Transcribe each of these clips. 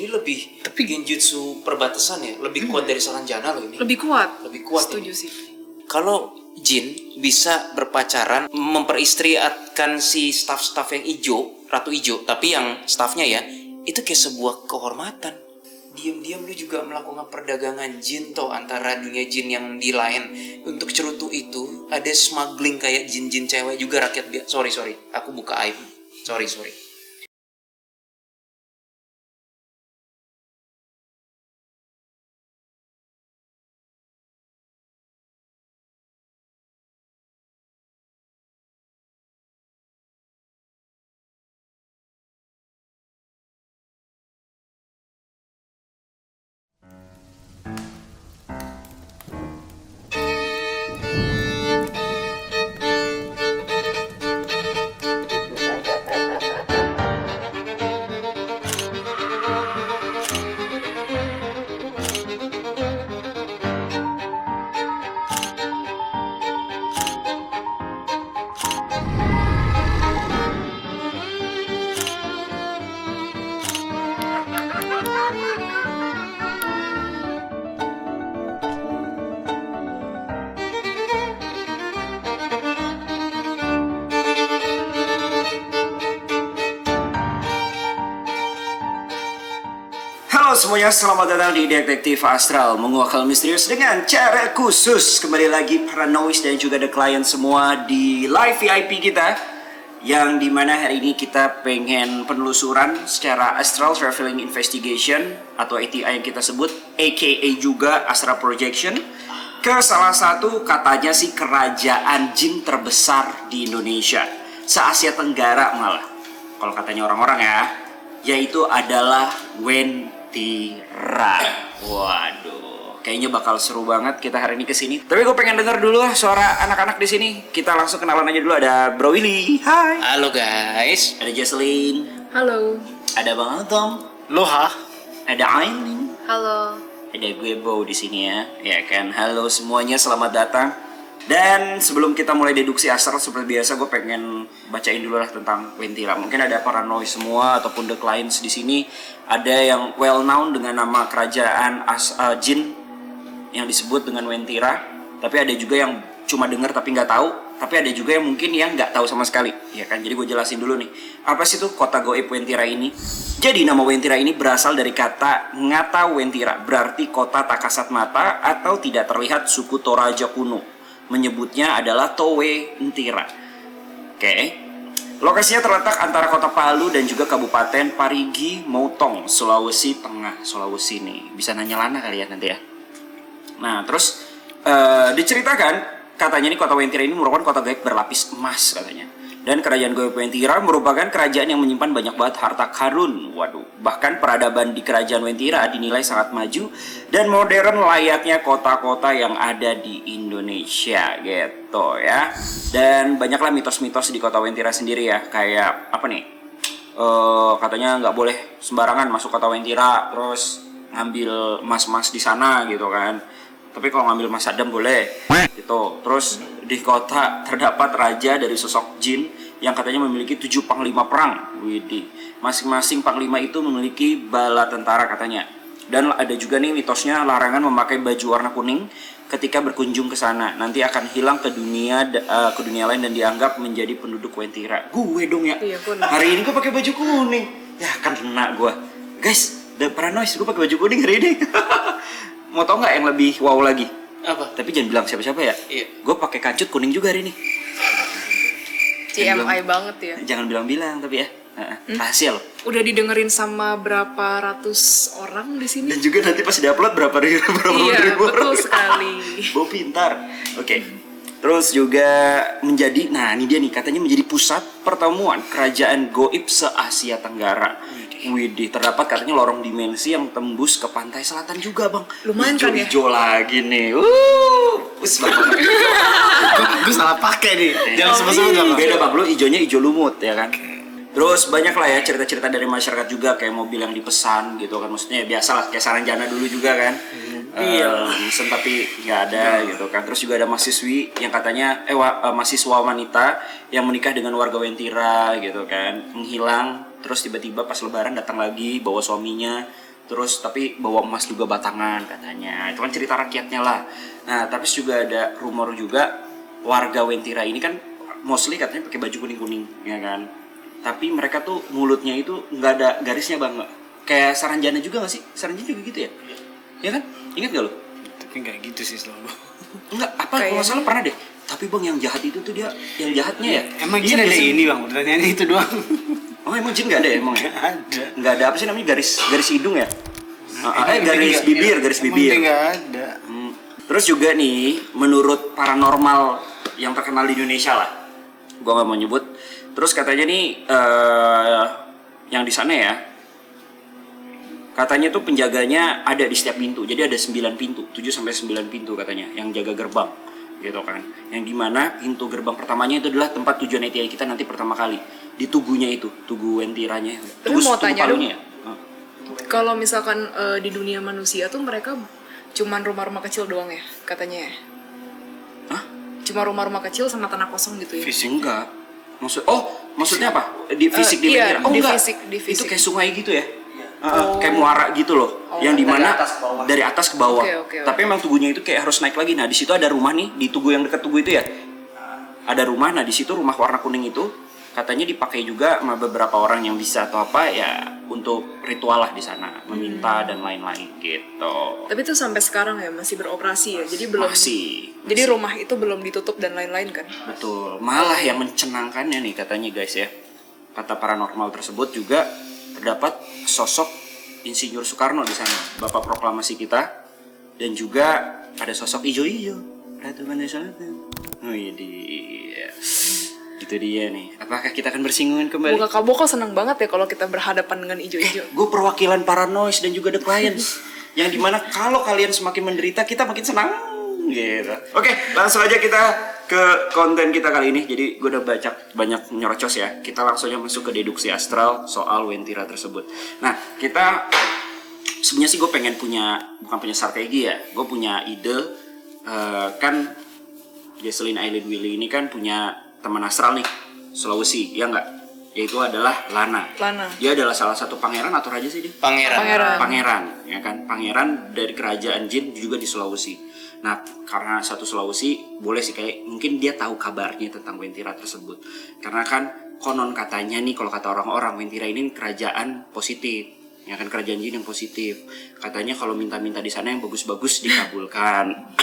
ini lebih genjutsu perbatasan ya, lebih kuat dari Saranjana loh ini. Lebih kuat. Setuju Setuju sih. Kalau Jin bisa berpacaran, memperistriatkan si staff-staff yang ijo, Ratu Ijo, tapi yang staffnya ya, itu kayak sebuah kehormatan. Diam-diam lu juga melakukan perdagangan jin toh antara dunia jin yang di lain. Untuk cerutu itu ada smuggling kayak jin-jin cewek juga rakyat biasa. Sorry, aku buka aib. Sorry. Halo semuanya, selamat datang di Detektif Astral, menguak hal misterius dengan cara khusus. Kembali lagi para noise dan juga the client semua di live VIP kita, yang dimana hari ini kita pengen penelusuran secara Astral Traveling Investigation atau ATI yang kita sebut, aka juga Astral Projection, ke salah satu katanya sih kerajaan jin terbesar di Indonesia, se-Asia Tenggara malah, kalau katanya orang-orang ya, yaitu adalah Wentira. Waduh, kayaknya bakal seru banget kita hari ini kesini. Tapi gue pengen denger dulu suara anak-anak di sini. Kita langsung kenalan aja dulu. Ada Bro Willy, hai. Halo guys. Ada Jesslyn. Halo. Ada Bang Antom. Loha. Ada Aileen. Halo. Ada gue Bo di sini ya. Ya kan, halo semuanya, selamat datang. Dan sebelum kita mulai deduksi astral seperti biasa, gue pengen bacain dulu lah tentang Wentira. Mungkin ada paranoid semua ataupun the clients di sini, ada yang well known dengan nama kerajaan jin yang disebut dengan Wentira, tapi ada juga yang cuma dengar tapi nggak tahu, tapi ada juga yang mungkin yang nggak tahu sama sekali, ya kan? Jadi gue jelasin dulu nih, apa sih tuh kota goib Wentira ini? Jadi nama Wentira ini berasal dari kata ngata Wentira, berarti kota tak kasat mata atau tidak terlihat suku Toraja kuno. Menyebutnya adalah Towe Ntira. Oke. Lokasinya terletak antara kota Palu dan juga Kabupaten Parigi Motong, Sulawesi Tengah. Sulawesi nih. Bisa nanya Lana kali ya nanti ya. Nah, terus diceritakan katanya nih kota Wentira ini merupakan kota gaib berlapis emas katanya. Dan kerajaan gaib Wentira merupakan kerajaan yang menyimpan banyak banget harta karun. Waduh, bahkan peradaban di kerajaan Wentira dinilai sangat maju dan modern layaknya kota-kota yang ada di Indonesia gitu ya. Dan banyaklah mitos-mitos di kota Wentira sendiri ya. Kayak apa nih? Katanya nggak boleh sembarangan masuk kota Wentira terus ngambil emas-emas di sana gitu kan. Tapi kalau ngambil emas Adam boleh gitu. Terus di kota terdapat raja dari sosok jin yang katanya memiliki 7 panglima perang. Widih. Masing-masing panglima itu memiliki bala tentara katanya. Dan ada juga nih mitosnya larangan memakai baju warna kuning ketika berkunjung ke sana. Nanti akan hilang ke dunia lain dan dianggap menjadi penduduk Wentira. Gue dong ya. Iya, hari ini gue pakai baju kuning. Ya kan kena gue. Guys, the paranoid gue pakai baju kuning hari ini. Mau tau nggak yang lebih wow lagi? Apa? Tapi jangan bilang siapa-siapa ya. Iya. Gue pakai kancut kuning juga hari ini. CMI banget ya. Jangan bilang-bilang tapi ya. Rahasia loh. Udah didengerin sama berapa ratus orang di sini? Dan juga nanti pas di-upload berapa ribu Iya, orang. betul sekali. Bo pintar. Oke. Terus juga menjadi, nah ini dia nih, katanya menjadi pusat pertemuan kerajaan goib se-Asia Tenggara. Widih, terdapat katanya lorong dimensi yang tembus ke pantai selatan juga bang. Lumayan kan ya? Hijau lagi nih. Us banget. Gue salah pakai nih. Jangan sebut-sebut apa. Beda bang, lu hijaunya hijau lumut ya kan. Terus banyak lah ya cerita-cerita dari masyarakat juga, kayak mobil yang dipesan gitu kan. Maksudnya biasa lah, kayak Saranjana dulu juga kan. Mesen tapi nggak ada gitu kan. Terus juga ada mahasiswi yang katanya mahasiswa wanita yang menikah dengan warga Wentira gitu kan, menghilang. Terus tiba-tiba pas lebaran datang lagi bawa suaminya. terus tapi bawa emas juga batangan katanya. Itu kan cerita rakyatnya lah. Nah, tapi juga ada rumor juga warga Wentira ini kan mostly katanya pakai baju kuning-kuning, ya kan. Tapi mereka tuh mulutnya itu nggak ada garisnya bang, kayak Saranjana juga nggak sih? Saranjana juga gitu ya? Ya kan? Ingat nggak lo? Tapi nggak gitu sih selalu. Enggak, apa kalau nggak salah pernah deh. Tapi bang yang jahat itu tuh dia, yang jahatnya ya. Emang jin ada ini bang, pertanyaannya itu doang. Oh emang jin nggak ada ya emang ya? Nggak ada. Nggak ada apa sih namanya garis hidung ya? Garis bibir. Nggak ada. Terus juga nih, menurut paranormal yang terkenal di Indonesia lah, gua nggak mau nyebut. Terus katanya nih, yang di sana ya, katanya tuh penjaganya ada di setiap pintu. Jadi ada 9 pintu, 7-9 pintu katanya, yang jaga gerbang, gitu kan. Yang dimana pintu gerbang pertamanya itu adalah tempat tujuan ETA kita nanti pertama kali di tugunya itu, tugu Wentiranya. Tapi mau tanya dong, palunya ya. kalau misalkan di dunia manusia tuh mereka cuman rumah-rumah kecil doang ya katanya ya? Hah? Cuma rumah-rumah kecil sama tanah kosong gitu ya? Fisik enggak. Maksudnya apa? Di fisik di iya, Wentira? Oh di enggak. fisik. Itu kayak sungai gitu ya? Kayak muara gitu loh. Yang dimana dari atas ke bawah. Oke. Tapi emang tugunya itu kayak harus naik lagi. Nah di situ ada rumah nih, di tugu yang dekat tugu itu ya. Ada rumah. Nah di situ rumah warna kuning itu katanya dipakai juga sama beberapa orang yang bisa atau apa ya untuk ritual lah di sana, meminta dan lain-lain gitu. Tapi itu sampai sekarang ya masih beroperasi ya, jadi belum. Masih. Jadi rumah itu belum ditutup dan lain-lain kan? Betul. Malah yang mencenangkannya nih katanya guys ya, kata paranormal tersebut juga terdapat sosok Insinyur Soekarno di sana, Bapak Proklamasi kita, dan juga ada sosok ijo-ijo, Ratu Banda Selatan. Oh iya dia. Itu dia nih. Apakah kita akan bersinggungan kembali? Muka kamu kok seneng banget ya kalau kita berhadapan dengan ijo-ijo. Gue perwakilan Paranoid dan juga The Clients. Yang dimana kalau kalian semakin menderita, kita makin senang gitu. Oke, langsung aja kita ke konten kita kali ini. Jadi gue udah baca banyak nyerocos ya. Kita langsung aja masuk ke deduksi astral soal Wentira tersebut. Nah, kita sebenarnya sih gue pengen bukan punya strategi ya. Gue punya ide. Kan Jesselyn Aileen Willy ini kan punya teman astral nih, Sulawesi, ya enggak? Yaitu adalah Lana. Dia adalah salah satu pangeran atau raja sih dia? Pangeran, ya kan? Pangeran dari kerajaan jin juga di Sulawesi. Nah, karena satu Sulawesi, boleh sih kayak mungkin dia tahu kabarnya tentang Wentira tersebut. Karena kan konon katanya nih, kalau kata orang-orang, Wentira ini kerajaan positif. Ya kan, kerajaan jin yang positif. Katanya kalau minta-minta di sana yang bagus-bagus dikabulkan.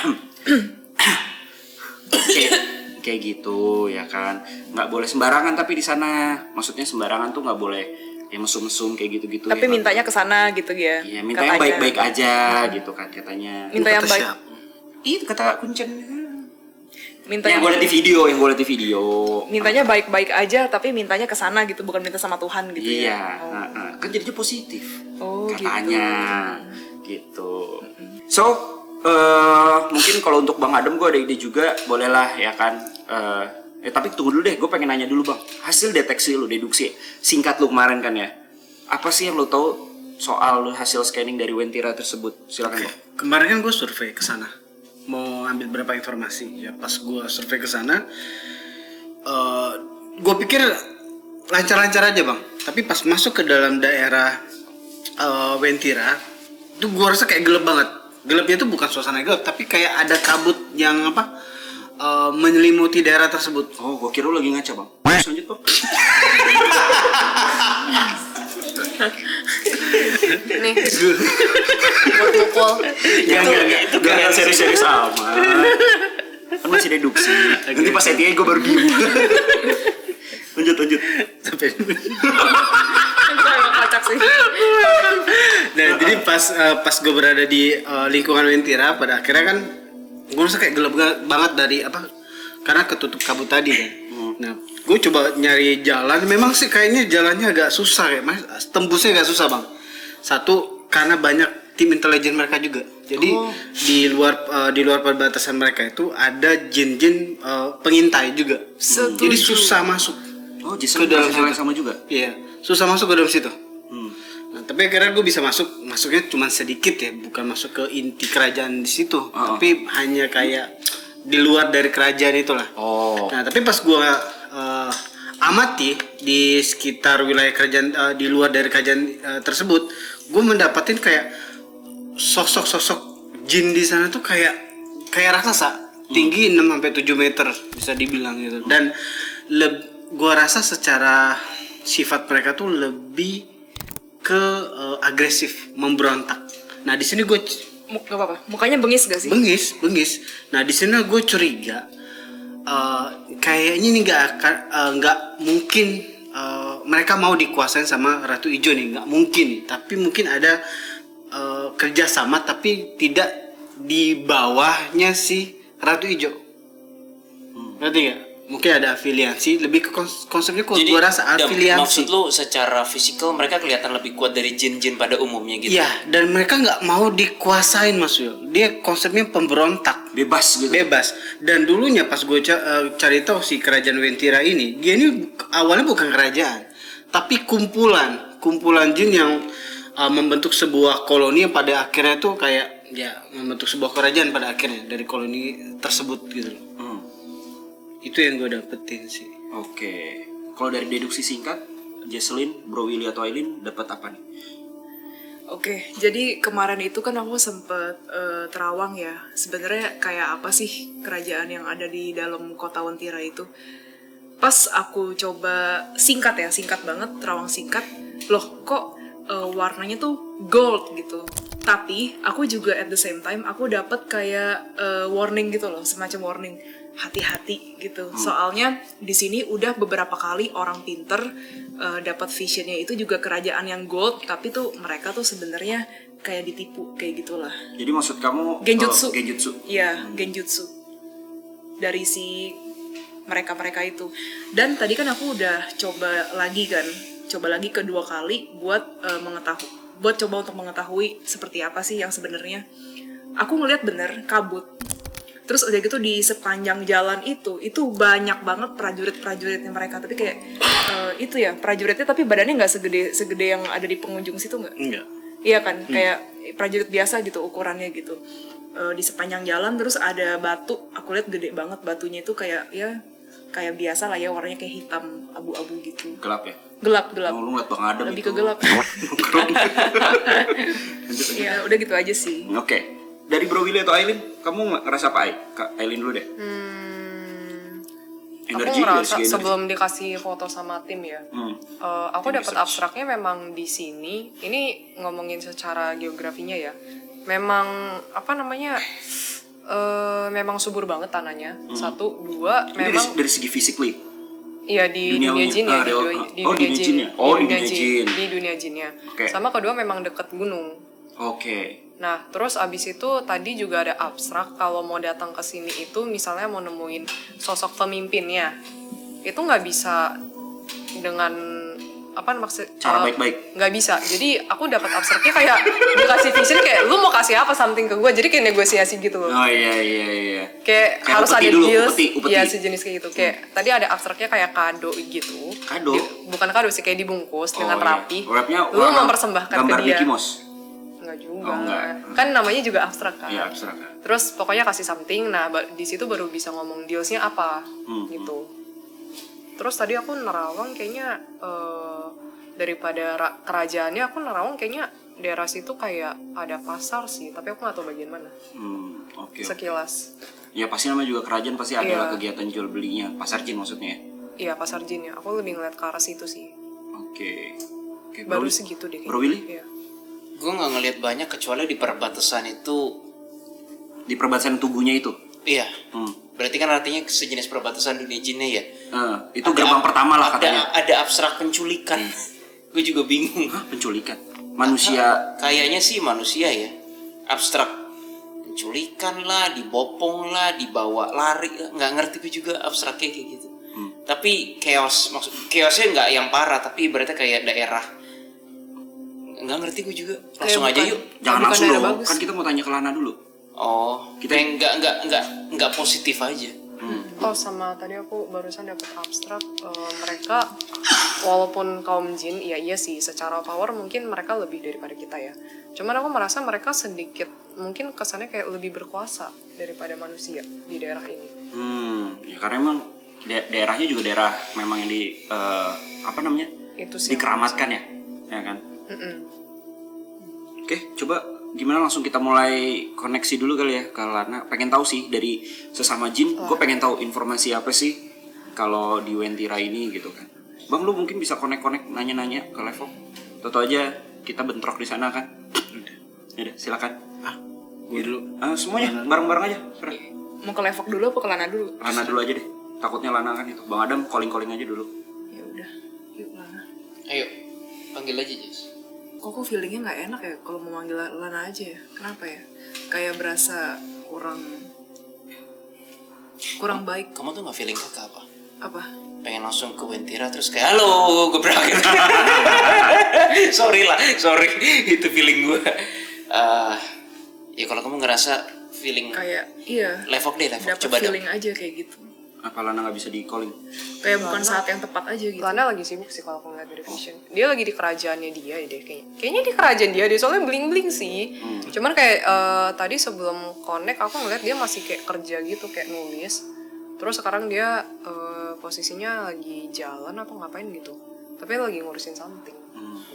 Kayak gitu ya kan, nggak boleh sembarangan tapi di sana, maksudnya sembarangan tuh nggak boleh ya mesum-mesum kayak gitu-gitu. Tapi ya, mintanya ke sana gitu ya. Iya, minta yang baik-baik aja gitu kan katanya. Minta yang baik. Itu kata Kuncen. Minta yang gue liat di video, Mintanya baik-baik aja tapi mintanya ke sana gitu, bukan minta sama Tuhan gitu iya, ya. Kan jadinya positif. Oh, katanya gitu. So mungkin kalau untuk Bang Adem gue ada ide juga, bolehlah ya kan. Tapi tunggu dulu deh, gue pengen nanya dulu Bang, hasil deteksi lu, deduksi singkat lu kemarin kan ya, apa sih yang lu tahu soal hasil scanning dari Wentira tersebut? Silakan Bang. Kemarin kan gue survei ke sana, mau ambil beberapa informasi. Ya pas gue survei ke sana, gue pikir lancar-lancar aja Bang. Tapi pas masuk ke dalam daerah Wentira, itu gue rasa kayak gelap banget. Gelapnya itu bukan suasana gelap, tapi kayak ada kabut yang menyelimuti daerah tersebut. Oh, gue kira lu lagi ngaca Bang. Lanjut Bang. Nih, buat pukul. Itu gak serius-serius amat. Kan masih deduksi. Nanti pas ETA gue baru diem. Lanjut. Sampai Kocak sih. nah, jadi pas gue berada di lingkungan Wentira, pada akhirnya kan gue rasa kayak gelap banget dari karena ketutup kabut tadi kan. Nah, gue coba nyari jalan, memang sih kayaknya jalannya agak susah ya, Mas. Tembusnya agak susah Bang. Satu, karena banyak tim intelijen mereka juga. Jadi di luar perbatasan mereka itu ada jin-jin pengintai juga. Jadi susah masuk. Oh, ke dalam hal yang sama juga? Iya, susah masuk ke dalam situ. Nah, tapi akhirnya gue bisa masuknya cuma sedikit ya, bukan masuk ke inti kerajaan di situ, tapi hanya kayak di luar dari kerajaan itulah. Nah, tapi pas gue amati di sekitar wilayah kerajaan, di luar dari kerajaan tersebut, gue mendapatin kayak sosok-sosok jin di sana tuh kayak raksasa tinggi 6 sampai 7 meter bisa dibilang gitu. Dan gue rasa secara sifat mereka tuh lebih ke agresif, memberontak. Nah di sini gue Gak apa-apa. Mukanya bengis gak sih? bengis. Nah di sini gue curiga kayaknya ini nggak mungkin mereka mau dikuasain sama Ratu Ijo nih, nggak mungkin. Tapi mungkin ada kerjasama tapi tidak di bawahnya si Ratu Ijo. Ngerti nggak? Mungkin ada afiliasi, lebih ke konsepnya kok gue rasa Dam, afiliasi. maksud lu secara fisikal mereka kelihatan lebih kuat dari jin-jin pada umumnya gitu. Iya, dan mereka nggak mau dikuasain Mas Yul. Dia konsepnya pemberontak. Bebas gitu. Bebas. Dan dulunya pas gue cari tahu si kerajaan Wentira ini, dia ini awalnya bukan kerajaan, tapi kumpulan jin yang membentuk sebuah koloni yang pada akhirnya tuh kayak ya membentuk sebuah kerajaan pada akhirnya dari koloni tersebut gitu loh. Itu yang gue dapetin sih. Oke. Kalau dari deduksi singkat, Jesselyn, Bro Willy atau Aileen dapat apa nih? Oke, jadi kemarin itu kan aku sempet terawang ya. Sebenarnya kayak apa sih kerajaan yang ada di dalam kota Wentira itu? Pas aku coba singkat banget, terawang singkat. Loh, kok warnanya tuh gold gitu. Tapi aku juga at the same time aku dapat kayak warning gitu loh, semacam warning. Hati-hati gitu. Soalnya di sini udah beberapa kali orang pinter dapat visionnya itu juga kerajaan yang gold, tapi tuh mereka tuh sebenarnya kayak ditipu kayak gitulah. Jadi maksud kamu Genjutsu. Genjutsu. Iya, genjutsu. Dari si mereka-mereka itu. Dan tadi kan aku udah coba lagi kedua kali buat coba untuk mengetahui seperti apa sih yang sebenarnya. Aku ngeliat bener kabut. Terus udah gitu di sepanjang jalan itu banyak banget prajuritnya mereka, tapi kayak itu ya prajuritnya tapi badannya nggak segede yang ada di pengunjung situ nggak? Enggak. Iya kan, kayak prajurit biasa gitu ukurannya gitu. Di sepanjang jalan terus ada batu, aku lihat gede banget batunya itu kayak biasa lah ya, warnanya kayak hitam abu-abu gitu. Gelap ya? Gelap. Oh, lu ngeliat Bang Adam Lebih itu. ke gelap. Ya udah gitu aja sih. Oke. Dari Bro Willy atau Aileen, kamu ngerasa apa, Kak Aileen dulu deh. Aku ngerasa sebelum dikasih foto sama tim ya, aku Tim dapat research. abstraknya memang di sini. Ini ngomongin secara geografinya ya, memang apa namanya, memang subur banget tanahnya. Satu, dua, Ini memang dari segi physically. iya di dunia Duniawinya. jin ya, Di dunia jin ya? di dunia jinnya. Oke. Sama kedua memang deket gunung. Oke. Nah, terus abis itu tadi juga ada abstrak kalau mau datang ke sini itu misalnya mau nemuin sosok pemimpinnya. Itu nggak bisa dengan apa maksud Cara baik-baik. nggak bisa. Jadi aku dapat abstraknya kayak dikasih vision kayak lu mau kasih apa something ke gue. Jadi kayak negosiasi gitu loh. Oh iya. Kayak harus upeti ada dulu, deals. upeti. Iya sejenis kayak gitu. Kayak tadi ada abstraknya kayak kado gitu. Kado? Bukan kado sih, kayak dibungkus dengan iya. rapi. Wrapnya Lu warna mempersembahkan ke gambar dia. Mickey Mouse. Enggak juga. Oh, enggak. Kan namanya juga abstrak kan. Iya, abstrak. Terus pokoknya kasih something. Nah, di situ baru bisa ngomong dealsnya apa gitu. Terus tadi aku nerawang kayaknya daripada kerajaannya aku nerawang kayaknya daerah situ kayak ada pasar sih, tapi aku nggak tahu bagian mana. Oke. Sekilas. Ya pasti namanya juga kerajaan pasti ada Iya. lah kegiatan jual belinya. Pasar jin maksudnya. Iya, pasar jin ya. Aku lebih ngeliat ke arah situ sih. Oke. Baru Bro, segitu deh. Bro Willy? Iya. Gue nggak ngelihat banyak kecuali di perbatasan itu. Di perbatasan tubuhnya itu. Iya. Hmm. Berarti kan artinya sejenis perbatasan dunia jinnya ya. Itu gerbang pertama lah katanya. Ada abstrak penculikan. Gue juga bingung. Hah, penculikan. Manusia. Kayaknya sih manusia ya. Abstrak penculikan lah, dibopong lah, dibawa lari lah. Nggak ngerti gue juga abstraknya kayak gitu. Tapi chaosnya nggak yang parah, tapi berarti kayak daerah. Nggak ngerti gue juga. Langsung aja yuk. Jangan bukan langsung daerah dong. bagus. Kan kita mau tanya ke Lana dulu. Oh, Kita- kayak nggak positif aja. Oh, sama tadi aku barusan dapet abstrak mereka walaupun kaum jin iya sih secara power mungkin mereka lebih daripada kita ya. Cuman aku merasa mereka sedikit mungkin kesannya kayak lebih berkuasa daripada manusia di daerah ini. Ya karena emang daerahnya juga daerah memang yang di apa namanya? Itu sih. Dikeramatkan ya. Ya kan? Oke, coba gimana langsung kita mulai koneksi dulu kali ya ke Lana. Pengen tahu sih dari sesama jin, gue pengen tahu informasi apa sih kalau di Wentira ini gitu kan. Bang, lu mungkin bisa konek-konek nanya-nanya ke Levo. Tentu aja kita bentrok di sana kan. Udah, silakan. Gue dulu. Semuanya bareng-bareng aja. Sudah. Mau ke Levok dulu apa ke Lana dulu? Lana dulu aja deh. Takutnya Lana kan itu. Bang Adam calling-calling aja dulu. Ya udah, yuk Lana. Ayo, panggil aja Jess. Kok feelingnya nggak enak ya kalau mau manggil Lana aja ya? Kenapa ya? Kayak berasa kurang baik. Kamu tuh nggak feeling ke apa? Apa? Pengen langsung ke Wentira terus kayak halo gebrak. Sorry itu feeling gue. Ya kalau kamu ngerasa feeling Kayak iya. Levok Dapat coba dong. feeling aja kayak gitu. Apa Lana nggak bisa di calling? Kayak bukan saat yang tepat aja gitu. Lana lagi sibuk sih kalau aku ngeliat dari Vision. Dia lagi di kerajaannya dia deh kayaknya. Kayaknya di kerajaan dia deh, soalnya bling-bling sih. Cuman kayak tadi sebelum connect aku ngeliat dia masih kayak kerja gitu, kayak nulis. Terus sekarang dia posisinya lagi jalan atau ngapain gitu. Tapi lagi ngurusin something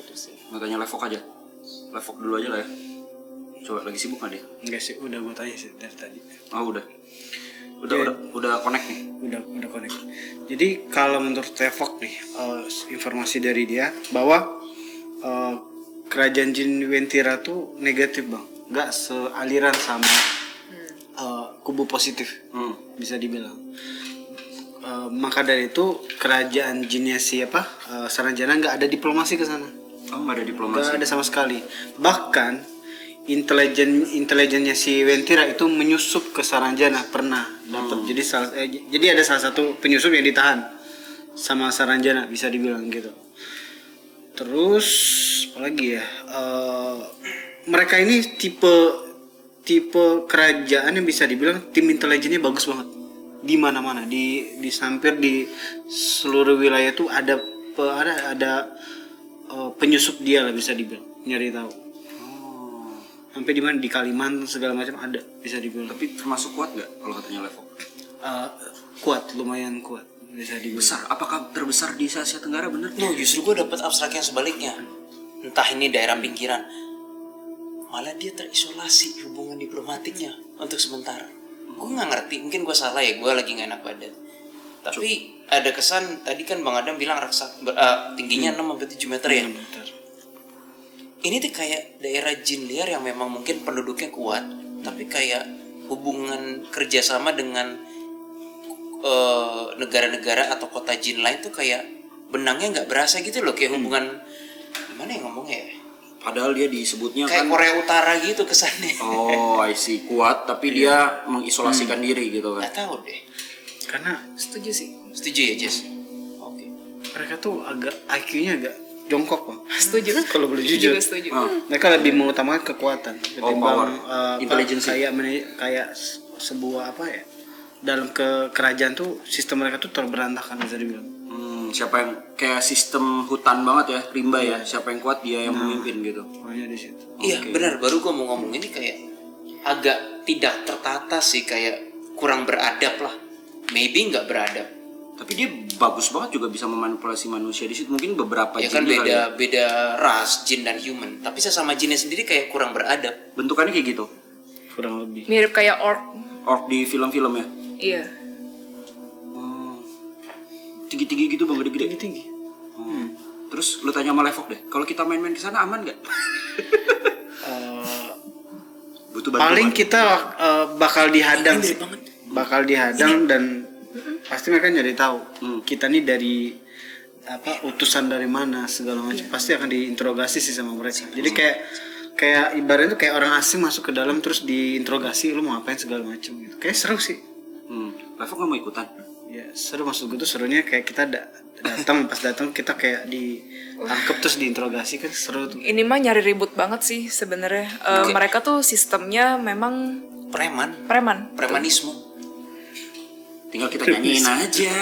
gitu sih. Mau tanya Levok aja. Levok dulu aja lah ya. Coba lagi sibuk nggak dia? Enggak sih, udah gue tanya sih dari tadi. Oh udah connect nih. Udah connect. Jadi kalau menurut Tevok nih, informasi dari dia bahwa kerajaan jin Wentira tuh negatif bang, nggak sealiran sama kubu positif, bisa dibilang. Maka dari itu kerajaan jinnya siapa Saranjana nggak ada diplomasi ke sana. Oh nggak ada diplomasi. Nggak ada sama sekali. Bahkan intelijennya si Wentira itu menyusup ke Saranjana pernah dapat. Jadi ada salah satu penyusup yang ditahan sama Saranjana, bisa dibilang gitu. Terus apalagi ya, mereka ini tipe kerajaan yang bisa dibilang tim intelijennya bagus banget di mana-mana, di hampir di seluruh wilayah tuh ada penyusup dia lah, bisa dibilang nyari tahu. Sampai di mana di Kalimantan segala macam ada, bisa dibilang. Tapi termasuk kuat nggak kalau katanya Levok? Kuat, lumayan kuat, bisa dibilang. Besar, apakah terbesar di Asia Tenggara bener? No, justru gue dapet abstrak yang sebaliknya. Entah ini daerah pinggiran, malah dia terisolasi hubungan diplomatiknya untuk sementara. Gue nggak ngerti, mungkin gue salah ya, gue lagi nggak enak badan. Tapi ada kesan tadi kan Bang Adam bilang tingginya 6-7 meter ya. Ini tuh kayak daerah jin liar yang memang mungkin penduduknya kuat, tapi kayak hubungan kerjasama dengan negara-negara atau kota jin lain tuh kayak benangnya nggak berasa gitu loh, kayak hubungan gimana ya ngomongnya ya? Padahal dia disebutnya Kayak kan Korea Utara gitu kesannya. Oh, I see. Kuat tapi dia mengisolasikan diri gitu kan. Nggak tahu deh. Karena Setuju sih. Setuju ya Jess? Oke. mereka tuh agak IQ-nya agak jongkok bang. Setuju. Kalau boleh jujur. Juga setuju. Mereka lebih mengutamakan kekuatan power. Intelligence. kayak sebuah apa ya, dalam kerajaan tuh sistem mereka tuh terberantakan, bisa dibilang. Siapa yang kayak sistem hutan banget ya, rimba ya. Siapa yang kuat dia yang memimpin gitu. Pokoknya di situ. Iya benar, baru gue mau ngomong ini kayak agak tidak tertata sih, kayak kurang beradab lah. Maybe nggak beradab. Tapi dia bagus banget juga bisa memanipulasi manusia di situ. Mungkin beberapa Ya jin kan juga ya. beda ras jin dan human. Tapi sesama jinnya sendiri kayak kurang beradab. Bentukannya kayak gitu. Kurang lebih. Mirip kayak orc. Orc di film-film ya. Iya. Tinggi-tinggi gitu bang, gede-gede. Tinggi. Terus lu tanya sama Levok deh, kalau kita main-main ke sana aman nggak? Butuh bantuan. Paling kita bakal dihadang sih. Bakal dihadang dan pasti mereka nyari tahu kita nih dari apa, utusan dari mana segala macam. Pasti akan diinterogasi sih sama mereka. Jadi kayak ibaratnya tuh kayak orang asing masuk ke dalam terus diinterogasi, lu mau ngapain segala macam gitu. Kayak seru sih. Levok nggak mau ikutan? Ya seru, maksud gue tuh serunya kayak kita datang pas datang kita kayak ditangkep terus diinterogasi, kan seru tuh. Ini mah nyari ribut banget sih sebenarnya. Mereka tuh sistemnya memang preman. Premanisme. Tinggal kita nyanyiin aja.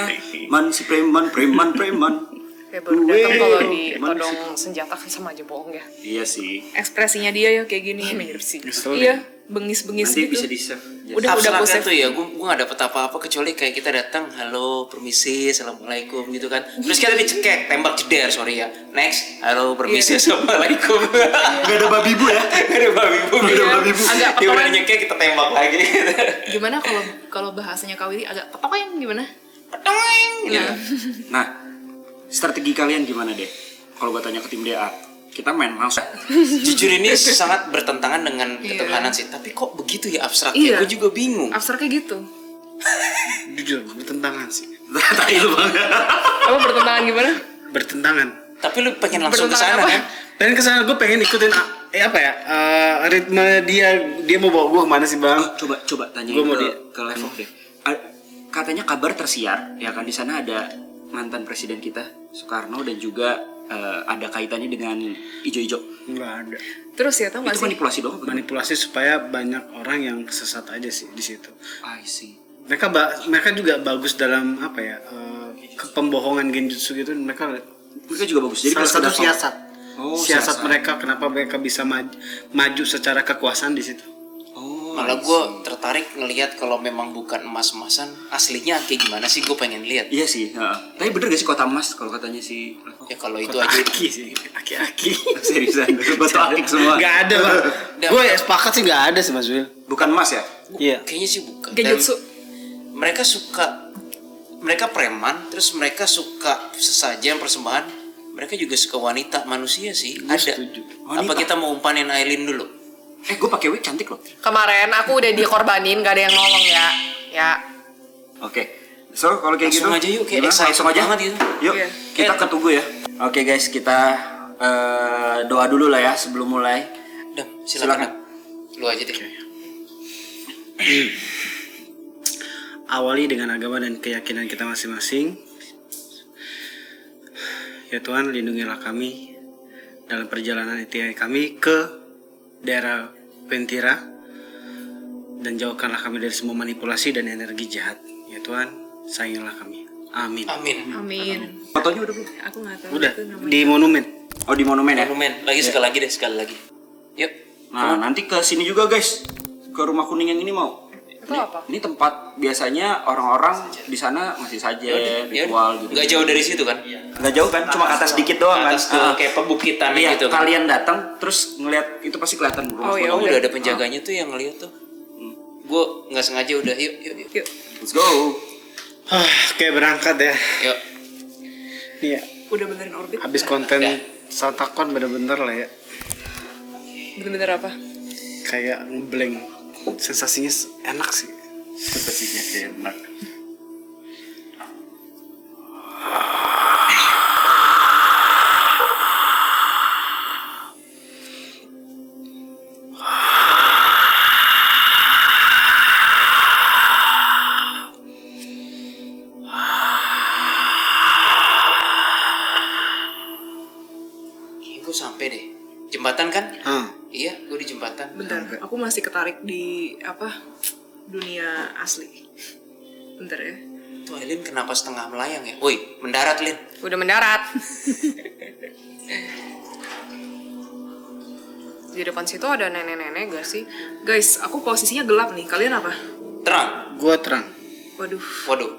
Man si preman. Kayak baru datang kalau ditodong senjata kan sama aja bohong ya. Iya sih. Ekspresinya dia ya kayak gini. Mirip sih. Ngeselin. Iya, bengis-bengis Nanti gitu. bisa di save. Udah aku Abstraknya save. tuh ya, gue gak dapet apa-apa kecuali kayak kita datang, halo, permisi, assalamualaikum gitu kan. Terus kita dicekek, tembak jeder, sorry ya. Next, halo, permisi, assalamualaikum. Gak ada babi bu ya? Gak ada babi bu. Agak Dia udah potongan. nyekek, kita tembak lagi. Gimana kalau bahasanya Kak Willy agak petoeng gimana? Gitu. Nah, strategi kalian gimana deh? Kalau gue tanya ke tim DA, kita main langsung. Jujur ini sangat bertentangan dengan Iya. ketuhanan sih. Tapi kok begitu ya abstraknya? Iya. Gue juga bingung. Abstraknya gitu. Jujur bertentangan sih. Tai lu banget. Apa bertentangan gimana? Bertentangan. Tapi lu pengen langsung ke Bertentangan sana apa? kan? Pengen kesana, gue pengen ikutin apa ya, ritme dia mau bawa gue kemana sih bang? Coba tanya Gua mau ke Levo deh. Katanya kabar tersiar ya kan di sana ada mantan presiden kita Soekarno dan juga ada kaitannya dengan ijo-ijo. Nggak ada. Terus ya tau gak Itu sih? manipulasi doang. apa? Manipulasi supaya banyak orang yang sesat aja sih di situ. I see. Mereka juga bagus dalam apa ya, pembohongan genjutsu gitu. Mereka juga bagus. Jadi salah kalau satu sudah- siasat. Oh, siasat mereka, kenapa mereka bisa maju secara kekuasaan di situ. Oh, Malah gue tertarik ngelihat kalau memang bukan emas-emasan, aslinya kayak gimana sih? Gue pengen lihat. iya sih. Tapi bener gak sih kota emas kalau katanya si Levo? Ya kalau itu Kota aja. aki sih, aki-aki. Seriusan, batu akik semua. Nggak ada bang. Gue sepakat sih nggak ada sih Mas Wil. Bukan emas ya? Iya. Kayaknya sih bukan. Genjutsu. Mereka preman, terus mereka suka sesajen persembahan. Mereka juga suka wanita, manusia sih. Gua Ada. setuju. Apa Wanita. kita mau umpanin Aileen dulu? Gue pakai wig cantik loh. Kemarin aku udah dikorbanin, gak ada yang nolong ya. Ya. Oke. So kalau kayak Langsung gitu aja yuk, kayak gimana? excited Langsung aja. banget gitu. Yuk, Iya. kita ketunggu ya. Oke guys, kita doa dulu lah ya sebelum mulai. Dam, Silakan. silakan. Lu aja deh. Awali dengan agama dan keyakinan kita masing-masing. Ya Tuhan, lindungilah kami dalam perjalanan itikaf kami ke daerah Pentira, dan jauhkanlah kami dari semua manipulasi dan energi jahat. Ya Tuhan, sayangilah kami. Amin. Amin. Amin. Fotonya udah belum? Aku nggak tahu Udah itu namanya. di monumen. Oh di monumen ya. Monumen. Lagi sekali lagi deh, sekali lagi. Yuk. Nah nanti ke sini juga guys, ke rumah kuning yang ini mau. Itu apa? Ini tempat biasanya orang-orang di sana masih saja Ya ritual gitu. Nggak jauh dari situ kan? Nggak jauh kan, cuma ke atas dikit doang kan. Atas tuh kayak pebukitan Iya, gitu kan. kalian datang terus ngeliat itu pasti kelihatan rumah Oh, ya Oh, kuning. udah ada penjaganya tuh yang ngeliat tuh. Gue nggak sengaja udah. Yuk. Yuk. Let's go. Kayak berangkat ya. Yuk. Iya. Udah benerin orbit. Habis konten Satakon bener-bener lah ya. Bener-bener apa? Kayak ngeblank. Sensasinya enak sih. Pastinya enak. Kayaknya gue sampai deh. Jembatan kan? Ah. Iya, gue di jembatan. Bentar, aku masih ketarik di apa dunia asli. Bentar ya. Tuh Aileen kenapa setengah melayang ya? Woi, mendarat Lin. Udah mendarat. Di depan situ ada nenek-nenek gak sih? Guys, aku posisinya gelap nih. Kalian apa? Terang. Gua terang. Waduh, Waduh.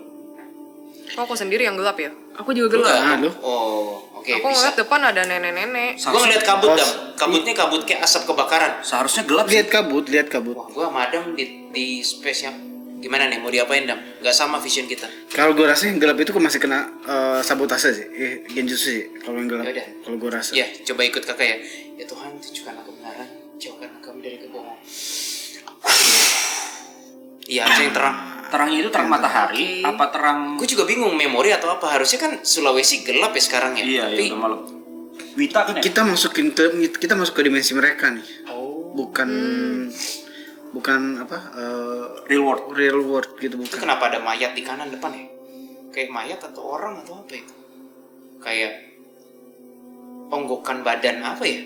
Kok aku sendiri yang gelap ya? aku juga gelap. Ah, lu? Oh, oke, Aku bisa. ngeliat depan ada nenek-nenek. Gue ngeliat kabut dam. Kabutnya kabut kayak asap kebakaran. Seharusnya gelap sih. Lihat kabut, lihat kabut. Wah, gue sama Adam di space yang gimana nih? Mau diapain dam? Gak sama vision kita. Kalau gue rasa yang gelap itu masih kena sabotase sih, genjutsu sih. Kalau yang gelap, Yaudah. kalau gue rasa. Ya, coba ikut kakak ya. Ya Tuhan, tunjukkanlah kebenaran, jauhkanlah kami dari kebohongan. Iya, harusnya yang terang. Terangnya itu terang matahari, Oke. apa terang? Gue juga bingung memori atau apa. Harusnya kan Sulawesi gelap ya sekarang ya. Iya, Tapi udah malam. Wita kan ya? Kita masuk ke dimensi mereka nih. Bukan apa Real world. real world gitu, itu bukan. kenapa ada mayat di kanan depan ya? Kayak mayat atau orang atau apa itu? Kayak onggokan badan apa ya?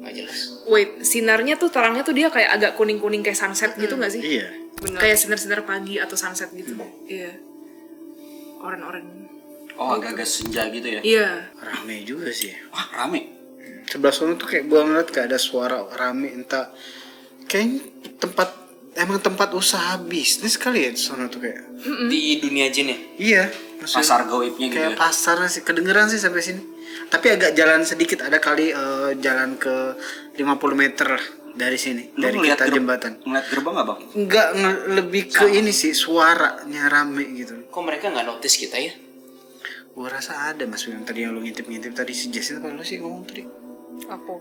Nggak jelas. Wait, sinarnya tuh terangnya tuh dia kayak agak kuning-kuning kayak sunset gitu nggak sih? Iya. Bener. Kayak sinar-sinar pagi atau sunset gitu. Iya. Oren-oren. Oh agak-agak senja gitu ya? Iya. Rame juga sih. Wah rame. Sebelah sana tuh kayak gua ngeliat kayak ada suara rame, entah kayaknya tempat usaha bisnis kali ya di sana tuh kayak. Di dunia jin ya. Iya, maksudnya Pasar gaibnya gitu kayak ya. pasar sih, kedengeran sih sampai sini. Tapi agak jalan sedikit, ada kali jalan ke 50 meter lah dari sini, Lu dari ngeliat kita jembatan. Ngeliat gerbang nggak bang? Enggak, lebih ke ini sih, suaranya rame gitu. Kok mereka nggak notice kita ya? Gua rasa ada Mas yang tadi yang lu ngintip-ngintip tadi, si Jason apa lu sih ngomong tadi? Aku.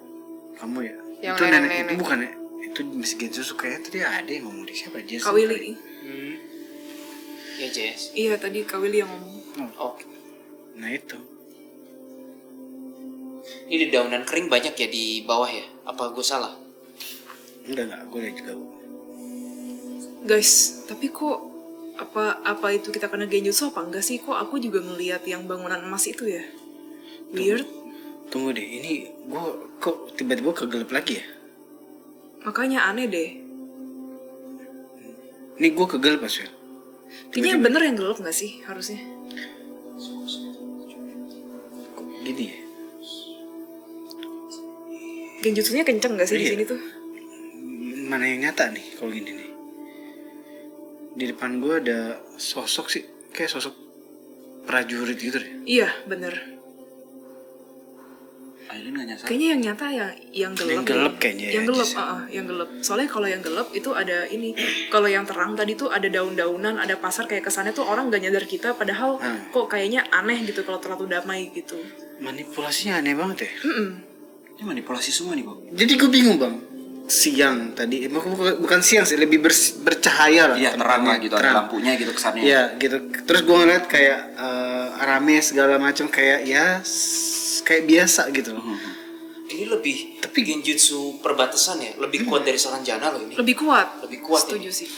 Kamu ya? Yang Itu nenek nenek-nenek. itu bukan ya? Itu Miss Gensu kayaknya tadi ada yang ngomong di siapa Jason? Kak Willy. Ya Jess. Iya tadi Kak Willy yang ngomong. Oh, Nah itu. ini dedaunan kering banyak ya di bawah ya? Apa gue salah? Enggak, gue lihat juga. Guys, tapi kok apa itu kita kena genjutsu apa enggak sih? Kok aku juga ngelihat yang bangunan emas itu ya? Weird. Tunggu deh, ini gue kok tiba-tiba kegelap lagi ya? Makanya aneh deh. Ini gue kegelap Mas Wil. Kayaknya yang bener yang gelap nggak sih harusnya? Kok gini ya? Genjutsunya kenceng nggak sih di Iya. sini tuh? Mana yang nyata nih kalau gini nih? Di depan gue ada sosok sih, kayak sosok prajurit gitu deh. Iya bener. Aileen nggak nyasar. Kayaknya yang nyata yang gelap. Yang gelap deh. kayaknya ya, Yang gelap, Jess. yang gelap. Soalnya kalau yang gelap itu ada ini. Kalau yang terang tadi tuh ada daun-daunan, ada pasar kayak kesannya tuh orang gak nyadar kita. Padahal kok kayaknya aneh gitu kalau terlalu damai gitu. Manipulasinya aneh banget ya. Ini manipulasi semua nih bang. Jadi gue bingung bang. Siang tadi, bukan siang sih, lebih bercahaya lah. Iya terang tempatnya, lah gitu, ada terang. lampunya gitu kesannya. Iya gitu. Terus gue ngeliat kayak rame segala macam kayak ya kayak biasa gitu loh. Ini lebih, tapi genjutsu perbatasan ya, lebih kuat dari Saranjana loh ini. Lebih kuat. Lebih kuat Setuju ini. sih.